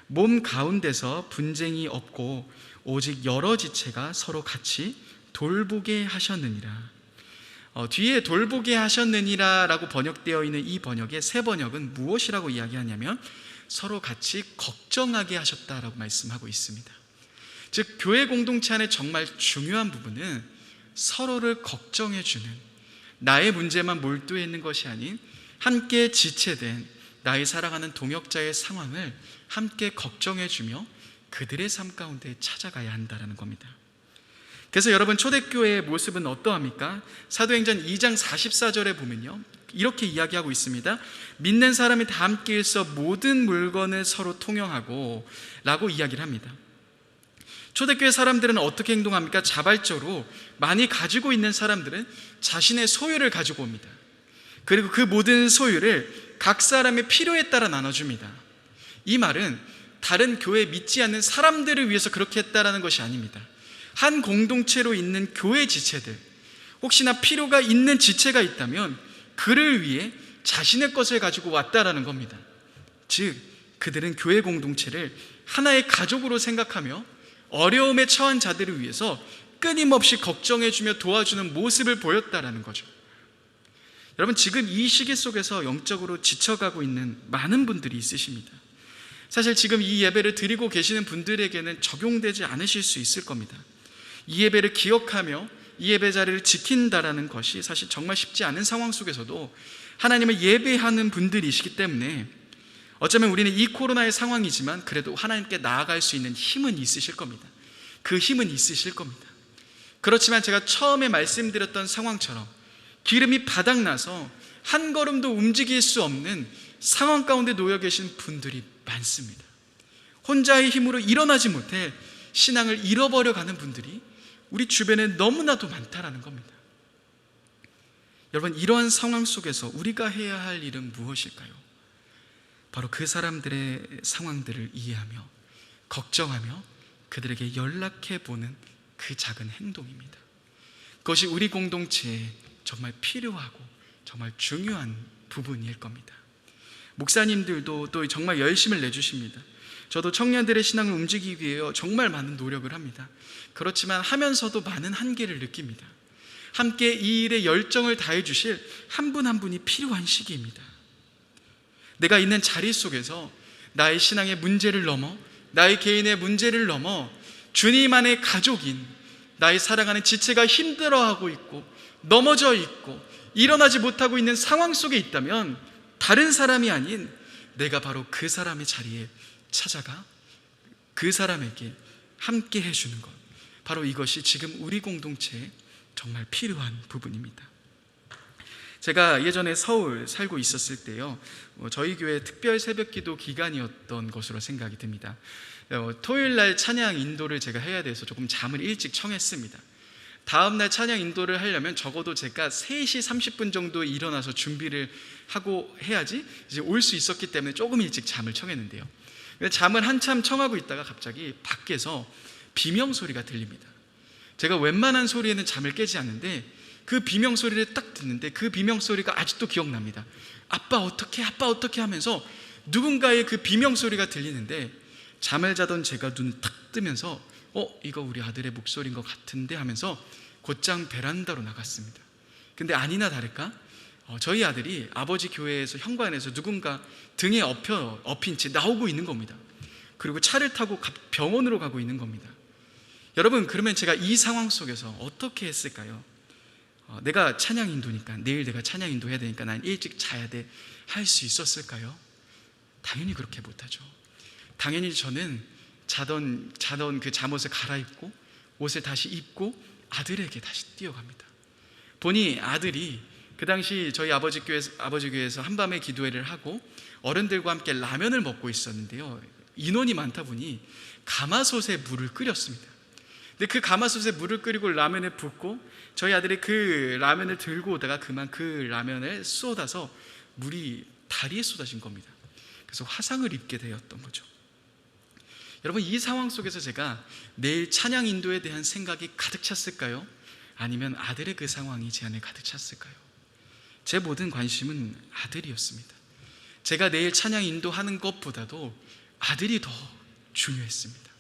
몸 가운데서 분쟁이 없고 오직 여러 지체가 서로 같이 돌보게 하셨느니라. 뒤에 돌보게 하셨느니라 라고 번역되어 있는 이 번역의 새 번역은 무엇이라고 이야기하냐면 서로 같이 걱정하게 하셨다라고 말씀하고 있습니다. 즉 교회 공동체 안에 정말 중요한 부분은 서로를 걱정해주는, 나의 문제만 몰두해 있는 것이 아닌 함께 지체된 나의 사랑하는 동역자의 상황을 함께 걱정해주며 그들의 삶 가운데 찾아가야 한다는 겁니다. 그래서 여러분, 초대교회의 모습은 어떠합니까? 사도행전 2장 44절에 보면요, 이렇게 이야기하고 있습니다. 믿는 사람이 다 함께 있어 모든 물건을 서로 통용하고 라고 이야기를 합니다. 초대교회 사람들은 어떻게 행동합니까? 자발적으로 많이 가지고 있는 사람들은 자신의 소유를 가지고 옵니다. 그리고 그 모든 소유를 각 사람의 필요에 따라 나눠줍니다. 이 말은 다른 교회에 믿지 않는 사람들을 위해서 그렇게 했다라는 것이 아닙니다. 한 공동체로 있는 교회 지체들, 혹시나 필요가 있는 지체가 있다면 그를 위해 자신의 것을 가지고 왔다라는 겁니다. 즉, 그들은 교회 공동체를 하나의 가족으로 생각하며 어려움에 처한 자들을 위해서 끊임없이 걱정해주며 도와주는 모습을 보였다라는 거죠. 여러분, 지금 이 시기 속에서 영적으로 지쳐가고 있는 많은 분들이 있으십니다. 사실 지금 이 예배를 드리고 계시는 분들에게는 적용되지 않으실 수 있을 겁니다. 이 예배를 기억하며 이 예배 자리를 지킨다라는 것이 사실 정말 쉽지 않은 상황 속에서도 하나님을 예배하는 분들이시기 때문에 어쩌면 우리는 이 코로나의 상황이지만 그래도 하나님께 나아갈 수 있는 힘은 있으실 겁니다. 그 힘은 있으실 겁니다. 그렇지만 제가 처음에 말씀드렸던 상황처럼 기름이 바닥나서 한 걸음도 움직일 수 없는 상황 가운데 놓여 계신 분들이 많습니다. 혼자의 힘으로 일어나지 못해 신앙을 잃어버려 가는 분들이 우리 주변에 너무나도 많다라는 겁니다. 여러분, 이러한 상황 속에서 우리가 해야 할 일은 무엇일까요? 바로 그 사람들의 상황들을 이해하며 걱정하며 그들에게 연락해보는 그 작은 행동입니다. 그것이 우리 공동체에 정말 필요하고 정말 중요한 부분일 겁니다. 목사님들도 또 정말 열심을 내주십니다. 저도 청년들의 신앙을 움직이기 위해 정말 많은 노력을 합니다. 그렇지만 하면서도 많은 한계를 느낍니다. 함께 이 일에 열정을 다해 주실 한 분 한 분이 필요한 시기입니다. 내가 있는 자리 속에서 나의 신앙의 문제를 넘어, 나의 개인의 문제를 넘어 주님 안의 가족인 나의 사랑하는 지체가 힘들어하고 있고 넘어져 있고 일어나지 못하고 있는 상황 속에 있다면 다른 사람이 아닌 내가 바로 그 사람의 자리에 찾아가 그 사람에게 함께 해주는 것, 바로 이것이 지금 우리 공동체에 정말 필요한 부분입니다. 제가 예전에 서울 살고 있었을 때요, 저희 교회 특별 새벽기도 기간이었던 것으로 생각이 듭니다. 토요일날 찬양 인도를 제가 해야 돼서 조금 잠을 일찍 청했습니다. 다음날 찬양 인도를 하려면 적어도 제가 3시 30분 정도 일어나서 준비를 하고 해야지 이제 올 수 있었기 때문에 조금 일찍 잠을 청했는데요, 잠을 한참 청하고 있다가 갑자기 밖에서 비명소리가 들립니다. 제가 웬만한 소리에는 잠을 깨지 않는데 그 비명소리를 딱 듣는데 그 비명소리가 아직도 기억납니다. 아빠 어떡해, 아빠 어떡해 하면서 누군가의 그 비명소리가 들리는데 잠을 자던 제가 눈을 탁 뜨면서 이거 우리 아들의 목소리인 것 같은데 하면서 곧장 베란다로 나갔습니다. 근데 아니나 다를까 저희 아들이 아버지 교회에서 현관에서 누군가 등에 엎인 채 나오고 있는 겁니다. 그리고 차를 타고 병원으로 가고 있는 겁니다. 여러분, 그러면 제가 이 상황 속에서 어떻게 했을까요? 내가 찬양 인도니까 내일 내가 찬양 인도 해야 되니까 난 일찍 자야 돼 할 수 있었을까요? 당연히 그렇게 못하죠. 당연히 저는 자던 그 잠옷을 갈아입고 옷을 다시 입고 아들에게 다시 뛰어갑니다. 보니 아들이 그 당시 저희 아버지 교회에서 한밤에 기도회를 하고 어른들과 함께 라면을 먹고 있었는데요, 인원이 많다 보니 가마솥에 물을 끓였습니다. 근데 그 가마솥에 물을 끓이고 라면을 붓고 저희 아들이 그 라면을 들고 오다가 그만 그 라면을 쏟아서 물이 다리에 쏟아진 겁니다. 그래서 화상을 입게 되었던 거죠. 여러분, 이 상황 속에서 제가 내일 찬양 인도에 대한 생각이 가득 찼을까요? 아니면 아들의 그 상황이 제 안에 가득 찼을까요? 제 모든 관심은 아들이었습니다. 제가 내일 찬양 인도하는 것보다도 아들이 더 중요했습니다.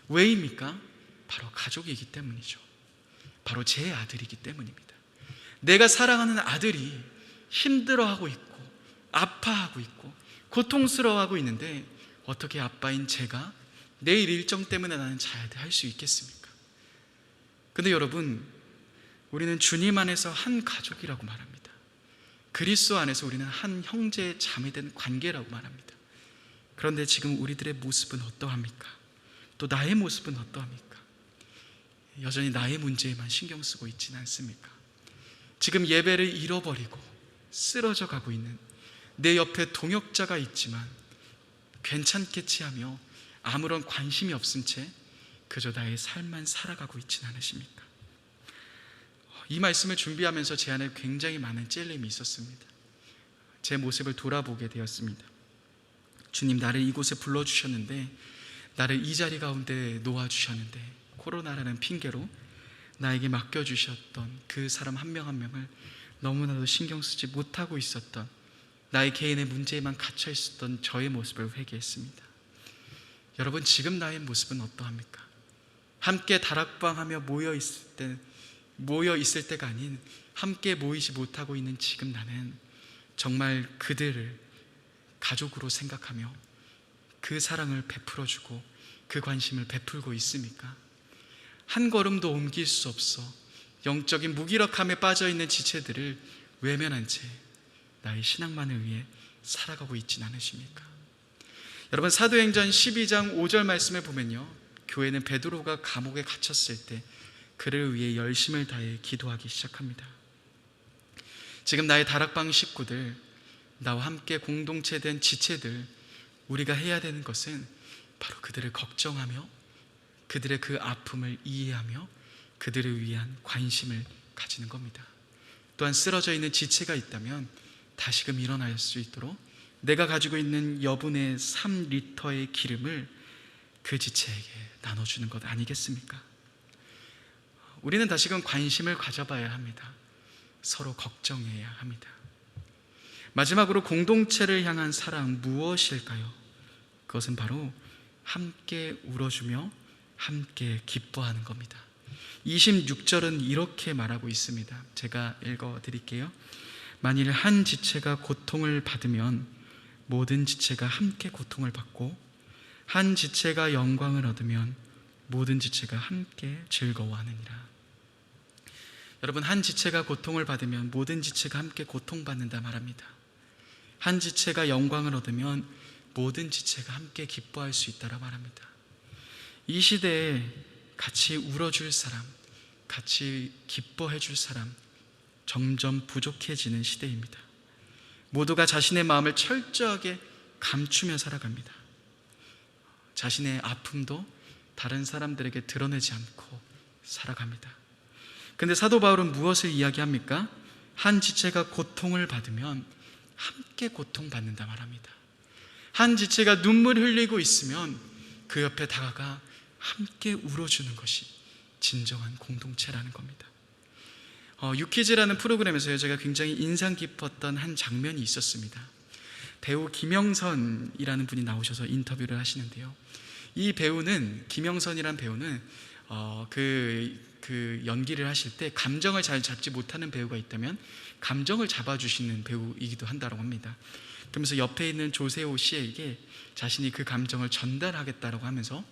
왜입니까? 바로 가족이기 때문이죠. 바로 제 아들이기 때문입니다. 내가 사랑하는 아들이 힘들어하고 있고 아파하고 있고 고통스러워하고 있는데 어떻게 아빠인 제가 내일 일정 때문에 나는 자야 돼 할 수 있겠습니까? 근데 여러분, 우리는 주님 안에서 한 가족이라고 말합니다. 그리스도 안에서 우리는 한 형제 자매된 관계라고 말합니다. 그런데 지금 우리들의 모습은 어떠합니까? 또 나의 모습은 어떠합니까? 여전히 나의 문제에만 신경 쓰고 있지는 않습니까? 지금 예배를 잃어버리고 쓰러져 가고 있는 내 옆에 동역자가 있지만 괜찮겠지 하며 아무런 관심이 없은 채 그저 나의 삶만 살아가고 있지는 않으십니까? 이 말씀을 준비하면서 제 안에 굉장히 많은 찔림이 있었습니다. 제 모습을 돌아보게 되었습니다. 주님, 나를 이곳에 불러주셨는데, 나를 이 자리 가운데 놓아주셨는데, 코로나라는 핑계로 나에게 맡겨주셨던 그 사람 한 명 한 명을 너무나도 신경 쓰지 못하고 있었던, 나의 개인의 문제에만 갇혀 있었던 저의 모습을 회개했습니다. 여러분, 지금 나의 모습은 어떠합니까? 함께 다락방하며 모여 있을 때가 아닌 함께 모이지 못하고 있는 지금 나는 정말 그들을 가족으로 생각하며 그 사랑을 베풀어주고 그 관심을 베풀고 있습니까? 한 걸음도 옮길 수 없어 영적인 무기력함에 빠져있는 지체들을 외면한 채 나의 신앙만을 위해 살아가고 있진 않으십니까? 여러분, 사도행전 12장 5절 말씀을 보면요, 교회는 베드로가 감옥에 갇혔을 때 그를 위해 열심을 다해 기도하기 시작합니다. 지금 나의 다락방 식구들, 나와 함께 공동체된 지체들, 우리가 해야 되는 것은 바로 그들을 걱정하며 그들의 그 아픔을 이해하며 그들을 위한 관심을 가지는 겁니다. 또한 쓰러져 있는 지체가 있다면 다시금 일어날 수 있도록 내가 가지고 있는 여분의 3리터의 기름을 그 지체에게 나눠주는 것 아니겠습니까? 우리는 다시금 관심을 가져봐야 합니다. 서로 걱정해야 합니다. 마지막으로 공동체를 향한 사랑 무엇일까요? 그것은 바로 함께 울어주며 함께 기뻐하는 겁니다. 26절은 이렇게 말하고 있습니다. 제가 읽어드릴게요. 만일 한 지체가 고통을 받으면 모든 지체가 함께 고통을 받고, 한 지체가 영광을 얻으면 모든 지체가 함께 즐거워하느니라. 여러분, 한 지체가 고통을 받으면 모든 지체가 함께 고통받는다 말합니다. 한 지체가 영광을 얻으면 모든 지체가 함께 기뻐할 수 있다라 말합니다. 이 시대에 같이 울어줄 사람, 같이 기뻐해 줄 사람 점점 부족해지는 시대입니다. 모두가 자신의 마음을 철저하게 감추며 살아갑니다. 자신의 아픔도 다른 사람들에게 드러내지 않고 살아갑니다. 근데 사도 바울은 무엇을 이야기합니까? 한 지체가 고통을 받으면 함께 고통받는다 말합니다. 한 지체가 눈물 흘리고 있으면 그 옆에 다가가 함께 울어주는 것이 진정한 공동체라는 겁니다. 유퀴즈라는 프로그램에서 제가 굉장히 인상 깊었던 한 장면이 있었습니다. 배우 김영선이라는 분이 나오셔서 인터뷰를 하시는데요, 이 배우는, 김영선이라는 배우는 그 연기를 하실 때 감정을 잘 잡지 못하는 배우가 있다면 감정을 잡아주시는 배우이기도 한다고 합니다. 그러면서 옆에 있는 조세호 씨에게 자신이 그 감정을 전달하겠다라고 하면서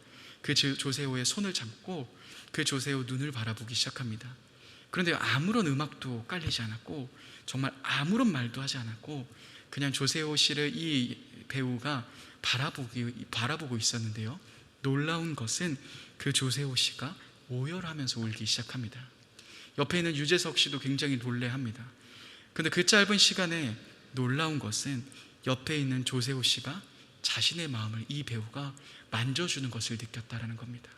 그 조세호의 손을 잡고 그 조세호 눈을 바라보기 시작합니다. 그런데 아무런 음악도 깔리지 않았고 정말 아무런 말도 하지 않았고 그냥 조세호 씨를 이 배우가 바라보고 있었는데요, 놀라운 것은 그 조세호 씨가 오열하면서 울기 시작합니다. 옆에 있는 유재석 씨도 굉장히 놀래합니다. 그런데 그 짧은 시간에 놀라운 것은 옆에 있는 조세호 씨가 자신의 마음을 이 배우가 만져주는 것을 느꼈다라는 겁니다.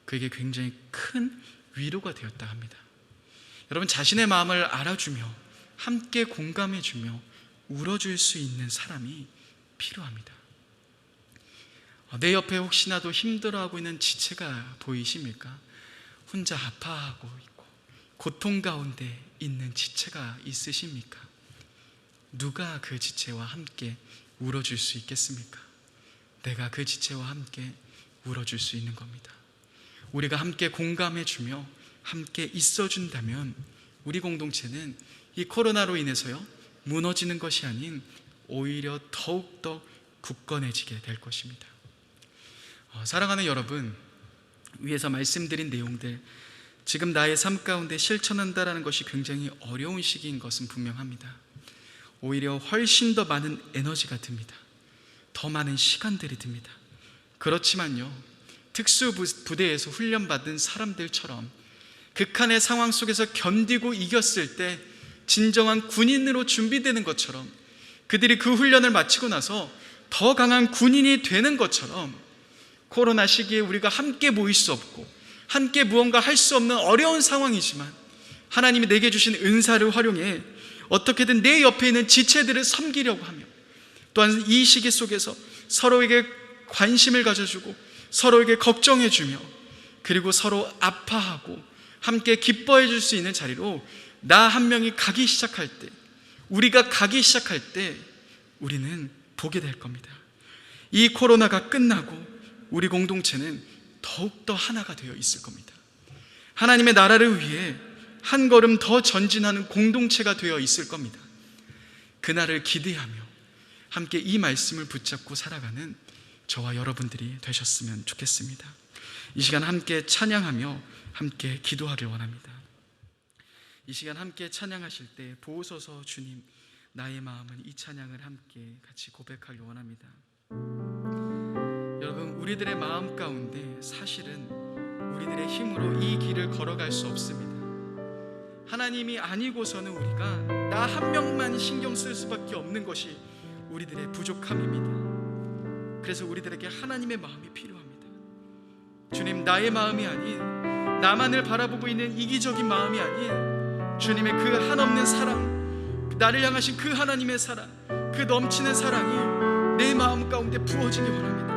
그에게 굉장히 큰 위로가 되었다 합니다. 여러분, 자신의 마음을 알아주며 함께 공감해주며 울어줄 수 있는 사람이 필요합니다. 내 옆에 혹시나도 힘들어하고 있는 지체가 보이십니까? 혼자 아파하고 있고 고통 가운데 있는 지체가 있으십니까? 누가 그 지체와 함께 울어줄 수 있겠습니까? 내가 그 지체와 함께 울어줄 수 있는 겁니다. 우리가 함께 공감해주며 함께 있어준다면 우리 공동체는 이 코로나로 인해서요 무너지는 것이 아닌 오히려 더욱더 굳건해지게 될 것입니다. 사랑하는 여러분, 위에서 말씀드린 내용들 지금 나의 삶 가운데 실천한다라는 것이 굉장히 어려운 시기인 것은 분명합니다. 오히려 훨씬 더 많은 에너지가 듭니다. 더 많은 시간들이 듭니다. 그렇지만요, 특수부대에서 훈련받은 사람들처럼 극한의 상황 속에서 견디고 이겼을 때 진정한 군인으로 준비되는 것처럼, 그들이 그 훈련을 마치고 나서 더 강한 군인이 되는 것처럼 코로나 시기에 우리가 함께 모일 수 없고 함께 무언가 할 수 없는 어려운 상황이지만 하나님이 내게 주신 은사를 활용해 어떻게든 내 옆에 있는 지체들을 섬기려고 하며, 또한 이 시기 속에서 서로에게 관심을 가져주고 서로에게 걱정해주며, 그리고 서로 아파하고 함께 기뻐해 줄 수 있는 자리로 나 한 명이 가기 시작할 때, 우리가 가기 시작할 때 우리는 보게 될 겁니다. 이 코로나가 끝나고 우리 공동체는 더욱더 하나가 되어 있을 겁니다. 하나님의 나라를 위해 한 걸음 더 전진하는 공동체가 되어 있을 겁니다. 그날을 기대하며 함께 이 말씀을 붙잡고 살아가는 저와 여러분들이 되셨으면 좋겠습니다. 이 시간 함께 찬양하며 함께 기도하길 원합니다. 이 시간 함께 찬양하실 때 보소서 주님, 나의 마음은 이 찬양을 함께 같이 고백하길 원합니다. 여러분, 우리들의 마음 가운데 사실은 우리들의 힘으로 이 길을 걸어갈 수 없습니다. 하나님이 아니고서는 우리가 나 한 명만 신경 쓸 수밖에 없는 것이 우리들의 부족함입니다. 그래서 우리들에게 하나님의 마음이 필요합니다. 주님, 나의 마음이 아닌, 나만을 바라보고 있는 이기적인 마음이 아닌 주님의 그 한없는 사랑, 나를 향하신 그 하나님의 사랑, 그 넘치는 사랑이 내 마음 가운데 부어지길 원합니다.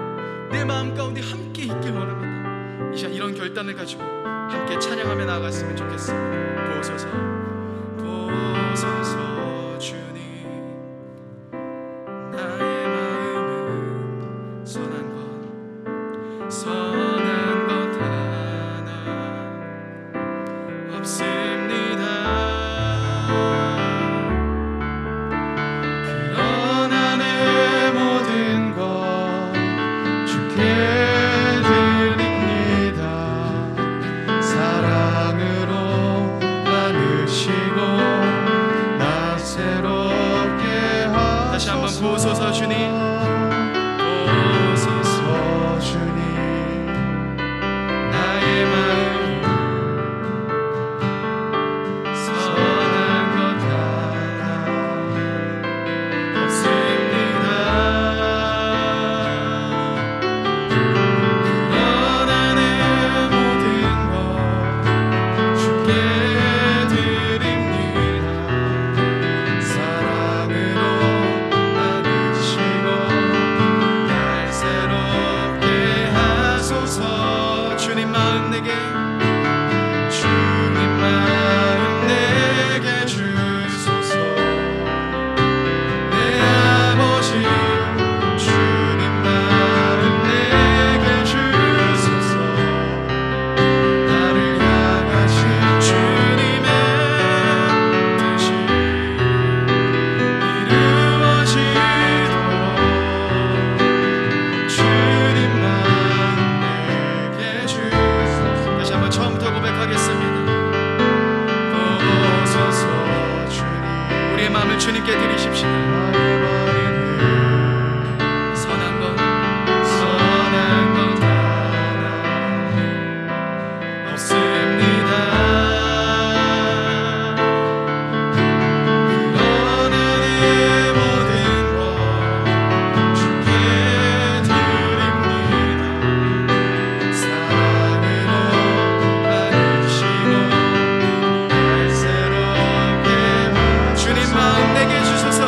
내 마음 가운데 함께 있길 원합니다. 이 시간 이런 결단을 가지고 함께 찬양하며 나아갔으면 좋겠습니다. 보소서, 보소서 주님, 나의 마음은 선한 것 하나 없습니다. 그러나 내 모든 것 주께 다시 한번 보소서 주님, 보소서 주님, 나의 마음 선한 것 하나 없습니다. 그러나 내 모든 것 주께 드립니다. 사랑으로 주님 마음 내게 주소서. 내 아버지 주님 마음 내게 주소서. 나를 향하신 주님의 뜻이 이루어지도록 주님 마음 내게 주소서. 다시 한번 처음부터 고백하겠습니다. 보소서 주님, 우리의 마음을 주님께 드리십시다. 나의 마음은 선한 것 하나 없습니다. 그러나 내 모든 것 주께 드립니다. 사랑으로 안으시고 날 새롭게 주님 마음 내게 주소서.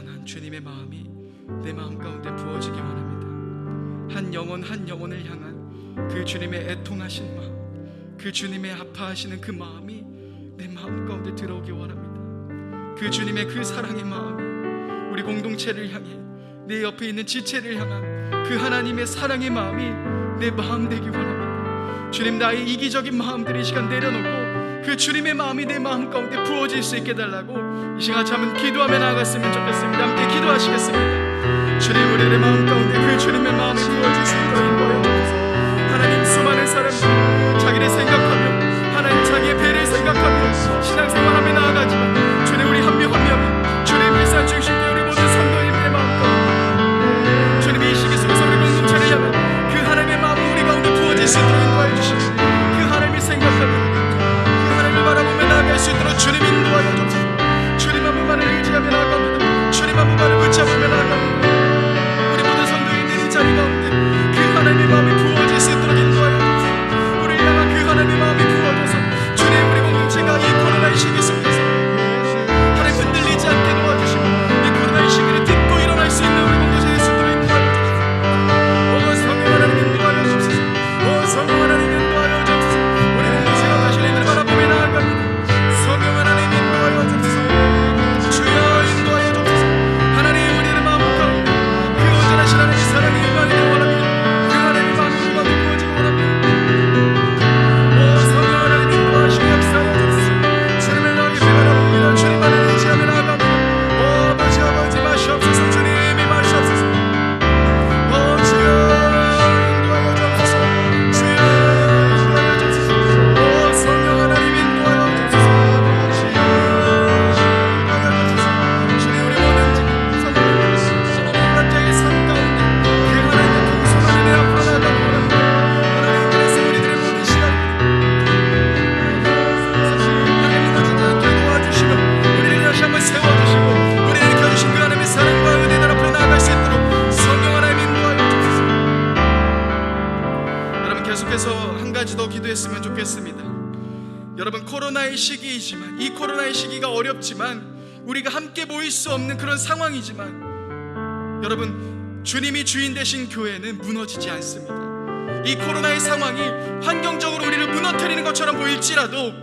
향한 주님의 마음이 내 마음 가운데 부어지기 원합니다. 한 영혼 한 영혼을 향한 그 주님의 애통하신 마음, 그 주님의 아파하시는 그 마음이 내 마음 가운데 들어오기 원합니다. 그 주님의 그 사랑의 마음이 우리 공동체를 향해, 내 옆에 있는 지체를 향한 그 하나님의 사랑의 마음이 내 마음 되기 원합니다. 주님, 나의 이기적인 마음들을 이 시간 내려놓고 그 주님의 마음이 내 마음 가운데 부어질 수 있게 달라고 이 시간 같이 한번 기도하며 나아갔으면 좋겠습니다. 함께 기도하시겠습니다. 주님, 우리의 마음 가운데 그 주님의 마음이 부어질 수 있도록 인도하여 주옵소서. 하나님, 수많은 사람들이 자기를 생각하며 하나님 자기의 배를 생각하며 신앙생활하며 나아가지만 주님, 우리 한 명 한 명이 주님 일산 중심교회 우리 모든 성도님의 마음 가운데 주님 이 시기 속에서 우리 공동체를 향한 그 하나님의 마음이 우리 가운데 부어질 수 있도록 인도하여 주시고, 그 하나님을 생각하며 그 하나님을 바라보며 나아갈 수 있도록 주님 인도하여 주옵소서. 주님 한 분만을 의지하며 나아갑니다. 주님 한 분만을 붙잡으며 나아갑니다. 우리 모든 성도인들이 이 자리 가운데 그 하나님의 마음이 부어질 수 있도록 인도하여 주옵소서. 우리를 향한 그 하나님의 마음이 부어져서 주님, 우리 공동체가 이 코로나의 시기 속에서 하나님 흔들리지 않게 도와주시고 이 코로나의 시기를 딛고 일어날 수 있는 우리 공동체 될 수 있도록 인도하여 주옵소서. 오 성령 하나님 인도하여 주옵소서. 오 성령 하나님 인도하여 주옵소서. 우리 공동체가 다시 님을 바라보며 나아갑니다. 성령 하나님 인도하여 주옵소서. 주여 인도하여 주옵소서. 하나님, 우리의 마음 가운데 그 온전하신 하나님의 사랑이 임하기를 원합니다. 그 하나님의 마음이 우리 가운데 부어지기 원합니다. 오 성령 하나님 인도하시고 역사하여 주옵소서. 주님을 향해 바라봅니다. 주님만을 의지하며 나아갑니다. 오 아버지 아버지 마시옵소서. 주님이 마시옵소서. 오 주여 인도하여 주옵소서. 주여 인도하여 주옵소서. 오 성령 하나님 인도하여 주옵소서. 주여 인도하여 주옵소서. 주님, 우리 모든 성도님들 각자의 삶 가운데 그 하나님의 풍성한 은혜 앞으로 나아가기 원합니다. 하나님, 그래서 우리들의 모든 시간 하나님 무너지지 않게 도와주시고 우리를 다시 한번 세워주시고 우리를 켜주신 그 하나님의 사랑과 은혜들 앞으로 나아갈 수 있도록 성령 하나님 인도하여 주옵소서. 여러분, 계속해서 한 가지 더 기도했으면 좋겠습니다. 여러분, 코로나의 시기이지만, 이 코로나의 시기가 어렵지만, 우리가 함께 모일 수 없는 그런 상황이지만, 여러분, 주님이 주인 되신 교회는 무너지지 않습니다. 이 코로나의 상황이 환경적으로 우리를 무너뜨리는 것처럼 보일지라도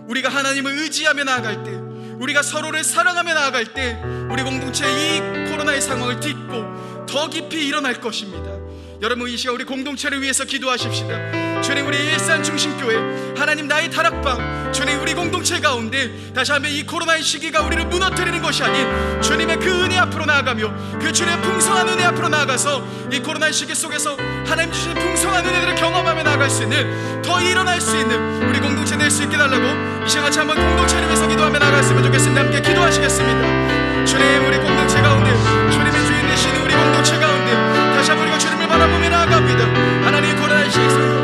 우리가 하나님을 의지하며 나아갈 때, 우리가 서로를 사랑하며 나아갈 때 우리 공동체의 이 코로나의 상황을 딛고 더 깊이 일어날 것입니다. 여러분, 이 시간 우리 공동체를 위해서 기도하십시다. 주님, 우리 일산 중심교회 하나님 나의 다락방, 주님 우리 공동체 가운데 다시 한번 이 코로나의 시기가 우리를 무너뜨리는 것이 아닌 주님의 그 은혜 앞으로 나아가며 그 주님의 풍성한 은혜 앞으로 나아가서 이 코로나의 시기 속에서 하나님 주신 풍성한 은혜들을 경험하며 나아갈 수 있는, 더 일어날 수 있는 우리 공동체 될 수 있게 달라고 이 시간 같이 한번 공동체를 위해서 기도하며 나아갔으면 좋겠습니다. 함께 기도하시겠습니다. 주님, 우리 공동체 가운데 주님의 주인 되신 우리 공동체 가운데 다시 한번 우리가 주님을 바라보며 나아갑니다. 하나님, 코로나의 시기 속에서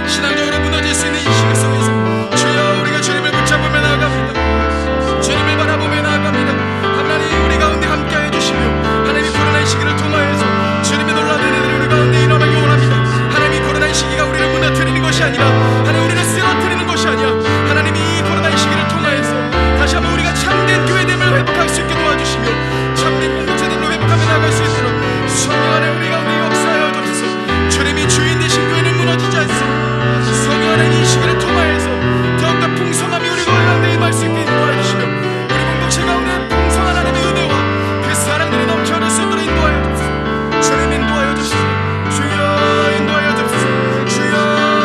신앙적으로 무너질 수 있는 이 시기 속에서 주여 우리가 주님을 붙잡으며 나아갑니다. 주님을 바라보며 나아갑니다. 하나님, 우리 가운데 함께해 주시며 하나님, 코로나의 시기를 통하여서 주님의 놀라운 은혜들이 우리 가운데 일어나기 원합니다. 하나님, 코로나의 시기가 우리를 무너뜨리는 것이 아니라 하나님, 우리를 쓰러뜨리는 것이 아니라 하나님, 이 코로나의 시기를 통하여서 다시 한번 우리가 참된 교회됨을 회복할 수 있게 도와주시며 참된 공동체됨을 회복하며 나아갈 수 있도록 성령 안에 우리 가운데 역사하여 주옵소서. 주님이 주인 되신 교회는 무너지지 않습니다. 성령 안에 이 시기를 통하여서 더욱더 풍성함이 우리 가운데 임할 수 있게 도와주시며 우리 공동체 가운데 풍성한 하나님의 은혜와 그 사랑들이 넘쳐 흐를 수 있도록 인도하여 주옵소서. 주님 인도하여 주시소. 주여 인도하여 주옵소서. 주여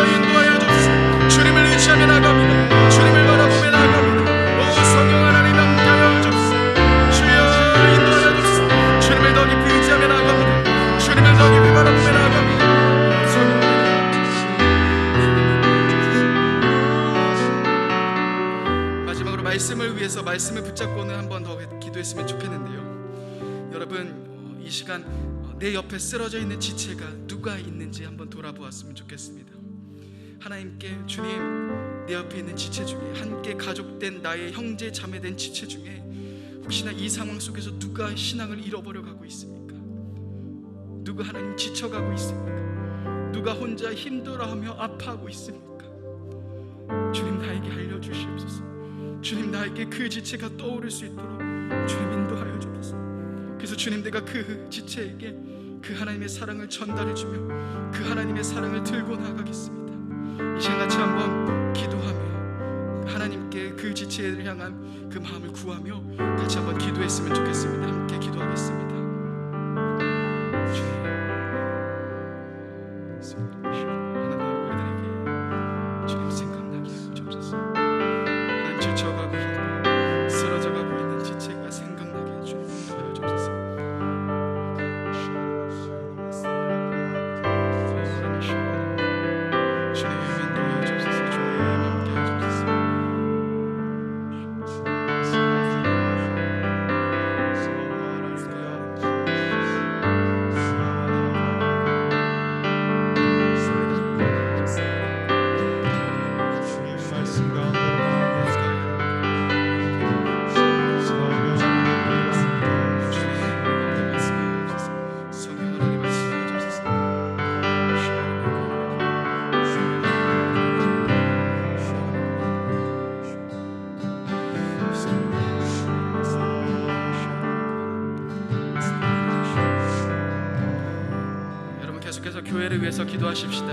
인도하여 주옵소서. 주님을 의지하며 나아갑니다. 주님을 바라보며 나아갑니다. 오 성령 하나님 함께하여 주옵소서. 주여 인도하여 주옵소서. 주님을 더 깊이 의지하며 나아갑니다. 주님을 더 깊이 바라보며 나아갑니다. 성령 하나님, 마지막으로 말씀을 위해서 말씀을 붙잡고는 한 번 더 기도했으면 좋겠는데요. 여러분, 이 시간 내 옆에 쓰러져 있는 지체가 누가 있는지 한번 돌아보았으면 좋겠습니다. 하나님께, 주님, 내 옆에 있는 지체 중에 함께 가족된 나의 형제 자매된 지체 중에 혹시나 이 상황 속에서 누가 신앙을 잃어버려 가고 있습니까? 누가 하나님 지쳐가고 있습니까? 누가 혼자 힘들어하며 아파하고 있습니까? 주님, 나에게 알려주시옵소서. 주님, 나에게 그 지체가 떠오를 수 있도록 그래서 주님, 내가 그 지체에게 그 하나님의 사랑을 전달해주며 그 하나님의 사랑을 들고 나아가겠습니다. 이 시간 같이 한번 기도하며 하나님께 그 지체를 향한 그 마음을 구하며 같이 한번 기도했으면 좋겠습니다. 함께 기도하겠습니다. 계속해서 교회를 위해서 기도하십시다.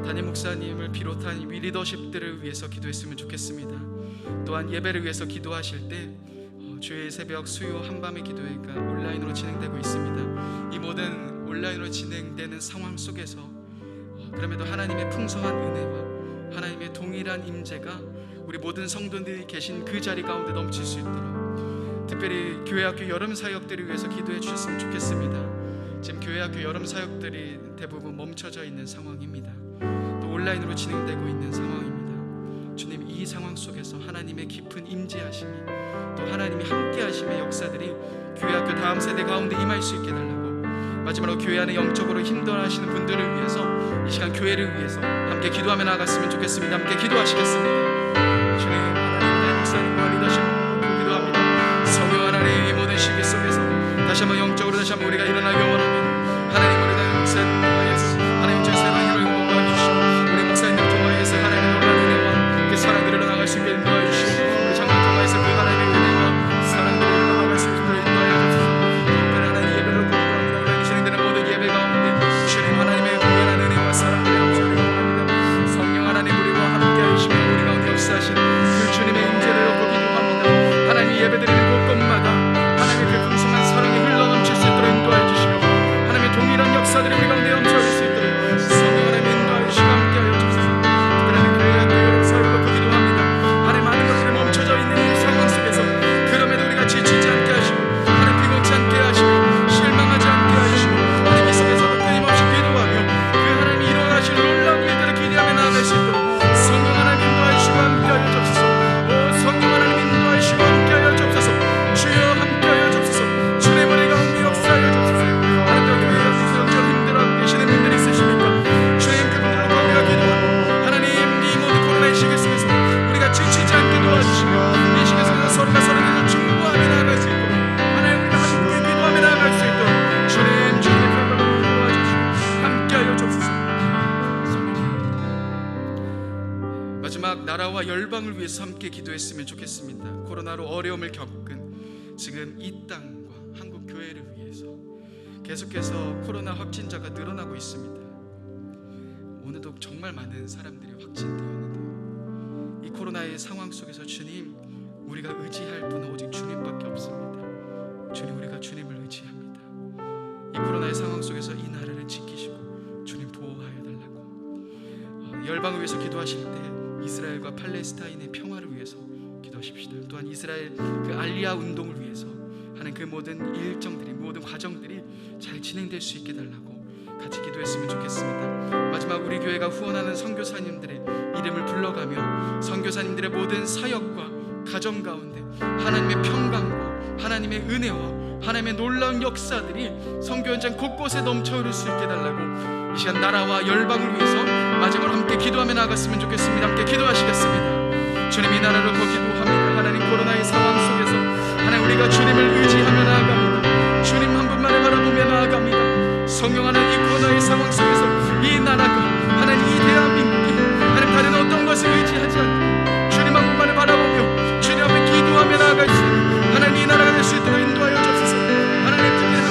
담임 목사님을 비롯한 위 리더십들을 위해서 기도했으면 좋겠습니다. 또한 예배를 위해서 기도하실 때 주일 새벽 수요 한밤의 기도회가 온라인으로 진행되고 있습니다. 이 모든 온라인으로 진행되는 상황 속에서 그럼에도 하나님의 풍성한 은혜와 하나님의 동일한 임재가 우리 모든 성도들이 계신 그 자리 가운데 넘칠 수 있도록 특별히 교회학교 여름 사역들을 위해서 기도해 주셨으면 좋겠습니다. 지금 교회학교 여름 사역들이 대부분 멈춰져 있는 상황입니다. 또 온라인으로 진행되고 있는 상황입니다. 주님, 이 상황 속에서 하나님의 깊은 임재하심이 또 하나님이 함께하심의 역사들이 교회학교 다음 세대 가운데 임할 수 있게 달라고, 마지막으로 교회 안에 영적으로 힘들어하시는 분들을 위해서 이 시간 교회를 위해서 함께 기도하며 나아갔으면 좋겠습니다. 함께 기도하시겠습니다. 주님, 하나님의 목사님과 리더십으로 기도합니다. 성령 하나님, 이 모든 시기 속에서 다시 한번 영적으로 다시 한번 우리가 일어나기 원합니다. 하나님, 우리 다 목사님 통하여서 하나님 저 새로운 힘을 공부하주시고 우리 목사님들 통하여서 하나님의 놀라운 은혜와 그 사랑들을 나갈 수 있게 인도하여 주시고 우리 장로 통하여서 그 하나님의 은혜와 사랑들을 나갈 수 있도록 인도하여 주시고 특별히 하나님 예배를 공부합니다. 오늘 진행되는 모든 예배 가운데 주님 하나님의 공연한 은혜와 사랑들을 감사드리고 원합니다. 성령 하나님, 우리와 함께 하시며 우리 가운데 역사하시는 그 주님의 임재를 얻고 기도합니다. 하나님 예배드리는 곳곳마다 하나님의 그 풍성한 사랑이 흘러넘칠 수 있도록 인도하여 주시며 하나님의 동일한 역사들이 우리 가운데 넘쳐올 수 있도록 성령 하나님 인도하여 주시고 함께하여 주옵소서. 특별히 교회학교 여름 사역을 놓고 기도합니다. 하나님, 많은 것들이 멈춰져 있는 이 상황 속에서 그럼에도 우리가 지치지 않게 하시고 하나님 피곤치 않게 하시고 실망하지 않게 하시고 하나님 이 속에서도 끊임없이 기도하며 그 하나님이 일어나실 놀라운 일들을 기대하며 나아갈 수 있도록 성령 하나님 인도하여 주시고 함께하여 주옵소서. 오 성령 하나님 인도하여 주시고 함께하여 주옵소서. 주여 함께하여 주옵소서. 주님 우리 가운데 역사하여 주옵소서. 하나님 교회에서 영적으로 힘들어하고 계시는 분들이 있으십니까? 주님 그분들을 우리가 기도하고 하나님 이 모든 코로나의 시기 속에서 우리가 지치지 않게 도와주시고 이 시기 속에서 서로가 서로를 중보하며 나아갈 수 있도록 하나님 우리가 함께 기도하며 나아갈 수 있도록 주님의 팔방을 도와주시고 함께하여 주옵소서. 마지막 나라와 열방을 위해서 함께 기도했으면 좋겠습니다. 코로나로 어려움을 겪은 지금 이 땅과 한국 교회를 위해서 계속해서 코로나 확진자가 늘어나고 있습니다. 오늘도 정말 많은 사람들이 확진되었는데요. 이 코로나의 상황 속에서 주님, 우리가 의지할 분은 오직 주님밖에 없습니다. 주님, 우리가 주님을 의지합니다. 이 코로나의 상황 속에서 이 나라를 지키시고 주님 보호하여 달라고, 열방을 위해서 기도하실 때 이스라엘과 팔레스타인의 평화를 위해서 기도하십시다. 또한 이스라엘 그 알리아 운동을 위해서 하는 그 모든 일정들이, 모든 과정들이 잘 진행될 수 있게 달라고 같이 기도했으면 좋겠습니다. 마지막 우리 교회가 후원하는 선교사님들의 이름을 불러가며 선교사님들의 모든 사역과 가정 가운데 하나님의 평강과 하나님의 은혜와 하나님의 놀라운 역사들이 선교 현장 곳곳에 넘쳐흐를 수 있게 달라고 이 시간 나라와 열방을 위해서 마지막으로 함께 기도하며 나아갔으면 좋겠습니다. 함께 기도하시겠습니다. 주님, 이 나라를 더 기도합니다. 하나님 코로나의 상황 속에서 하나님 우리가 주님을 의지하며 나아갑니다. 주님 한 분만을 바라보며 나아갑니다. 성령 하나님, 이 코로나의 상황 속에서 이 나라가 하나님 이 대한민국이 하나님 다른 어떤 것을 의지하지 않고 주님 한 분만을 바라보며 주님 앞에 기도하며 나아갈 수 있는 하나님 이 나라가 될 수 있도록 인도하여 주옵소서. 하나님 특별히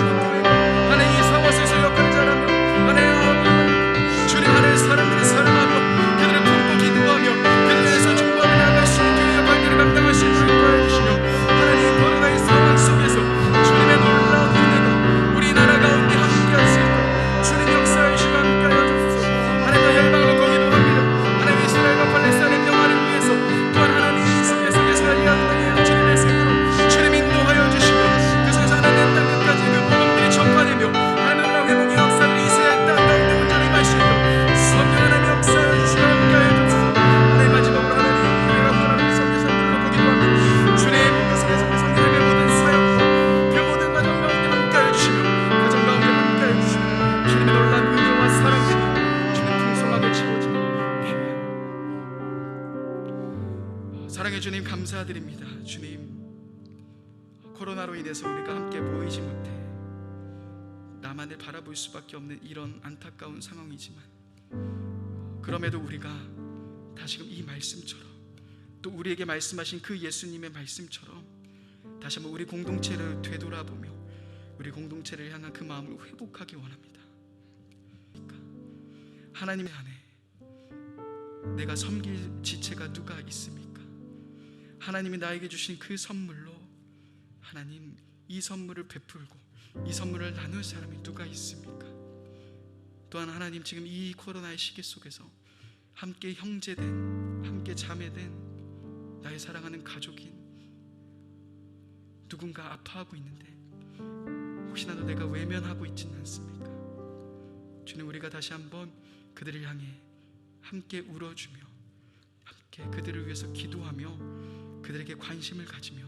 감사드립니다. 주님, 코로나로 인해서 우리가 함께 모이지 못해 나만을 바라볼 수밖에 없는 이런 안타까운 상황이지만, 그럼에도 우리가 다시금 이 말씀처럼, 또 우리에게 말씀하신 그 예수님의 말씀처럼 다시 한번 우리 공동체를 되돌아보며 우리 공동체를 향한 그 마음을 회복하기 원합니다. 하나님의 안에 내가 섬길 지체가 누가 있습니까? 하나님이 나에게 주신 그 선물로 하나님, 이 선물을 베풀고 이 선물을 나눌 사람이 누가 있습니까? 또한 하나님, 지금 이 코로나의 시기 속에서 함께 형제된, 함께 자매된 나의 사랑하는 가족인 누군가 아파하고 있는데 혹시나도 내가 외면하고 있지는 않습니까? 주님, 우리가 다시 한번 그들을 향해 함께 울어주며 함께 그들을 위해서 기도하며 그들에게 관심을 가지며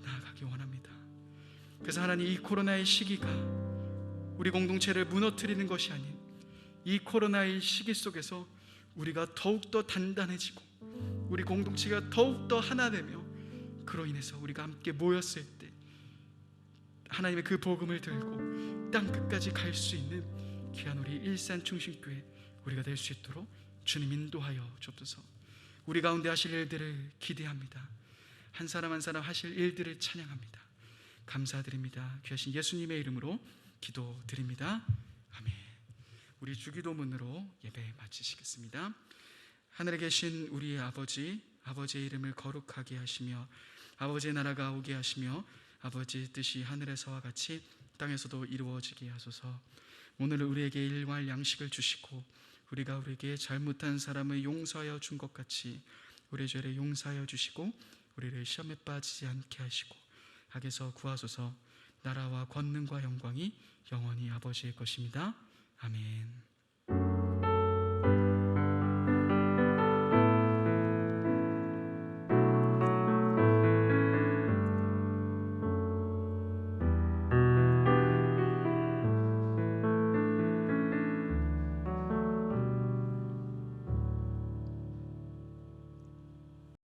나아가기 원합니다. 그래서 하나님, 이 코로나의 시기가 우리 공동체를 무너뜨리는 것이 아닌 이 코로나의 시기 속에서 우리가 더욱더 단단해지고 우리 공동체가 더욱더 하나 되며 그로 인해서 우리가 함께 모였을 때 하나님의 그 복음을 들고 땅 끝까지 갈 수 있는 귀한 우리 일산중심교회 우리가 될 수 있도록 주님 인도하여 주옵소서. 우리 가운데 하실 일들을 기대합니다. 한 사람 한 사람 하실 일들을 찬양합니다. 감사드립니다. 귀하신 예수님의 이름으로 기도드립니다. 아멘. 우리 주기도문으로 예배 마치시겠습니다. 하늘에 계신 우리의 아버지, 아버지의 이름을 거룩하게 하시며 아버지의 나라가 오게 하시며 아버지의 뜻이 하늘에서와 같이 땅에서도 이루어지게 하소서. 오늘 우리에게 일용할 양식을 주시고 우리가 우리에게 잘못한 사람을 용서하여 준 것 같이 우리의 죄를 용서하여 주시고 우리를 시험에 빠지지 않게 하시고 악에서 구하소서. 나라와 권능과 영광이 영원히 아버지의 것입니다. 아멘.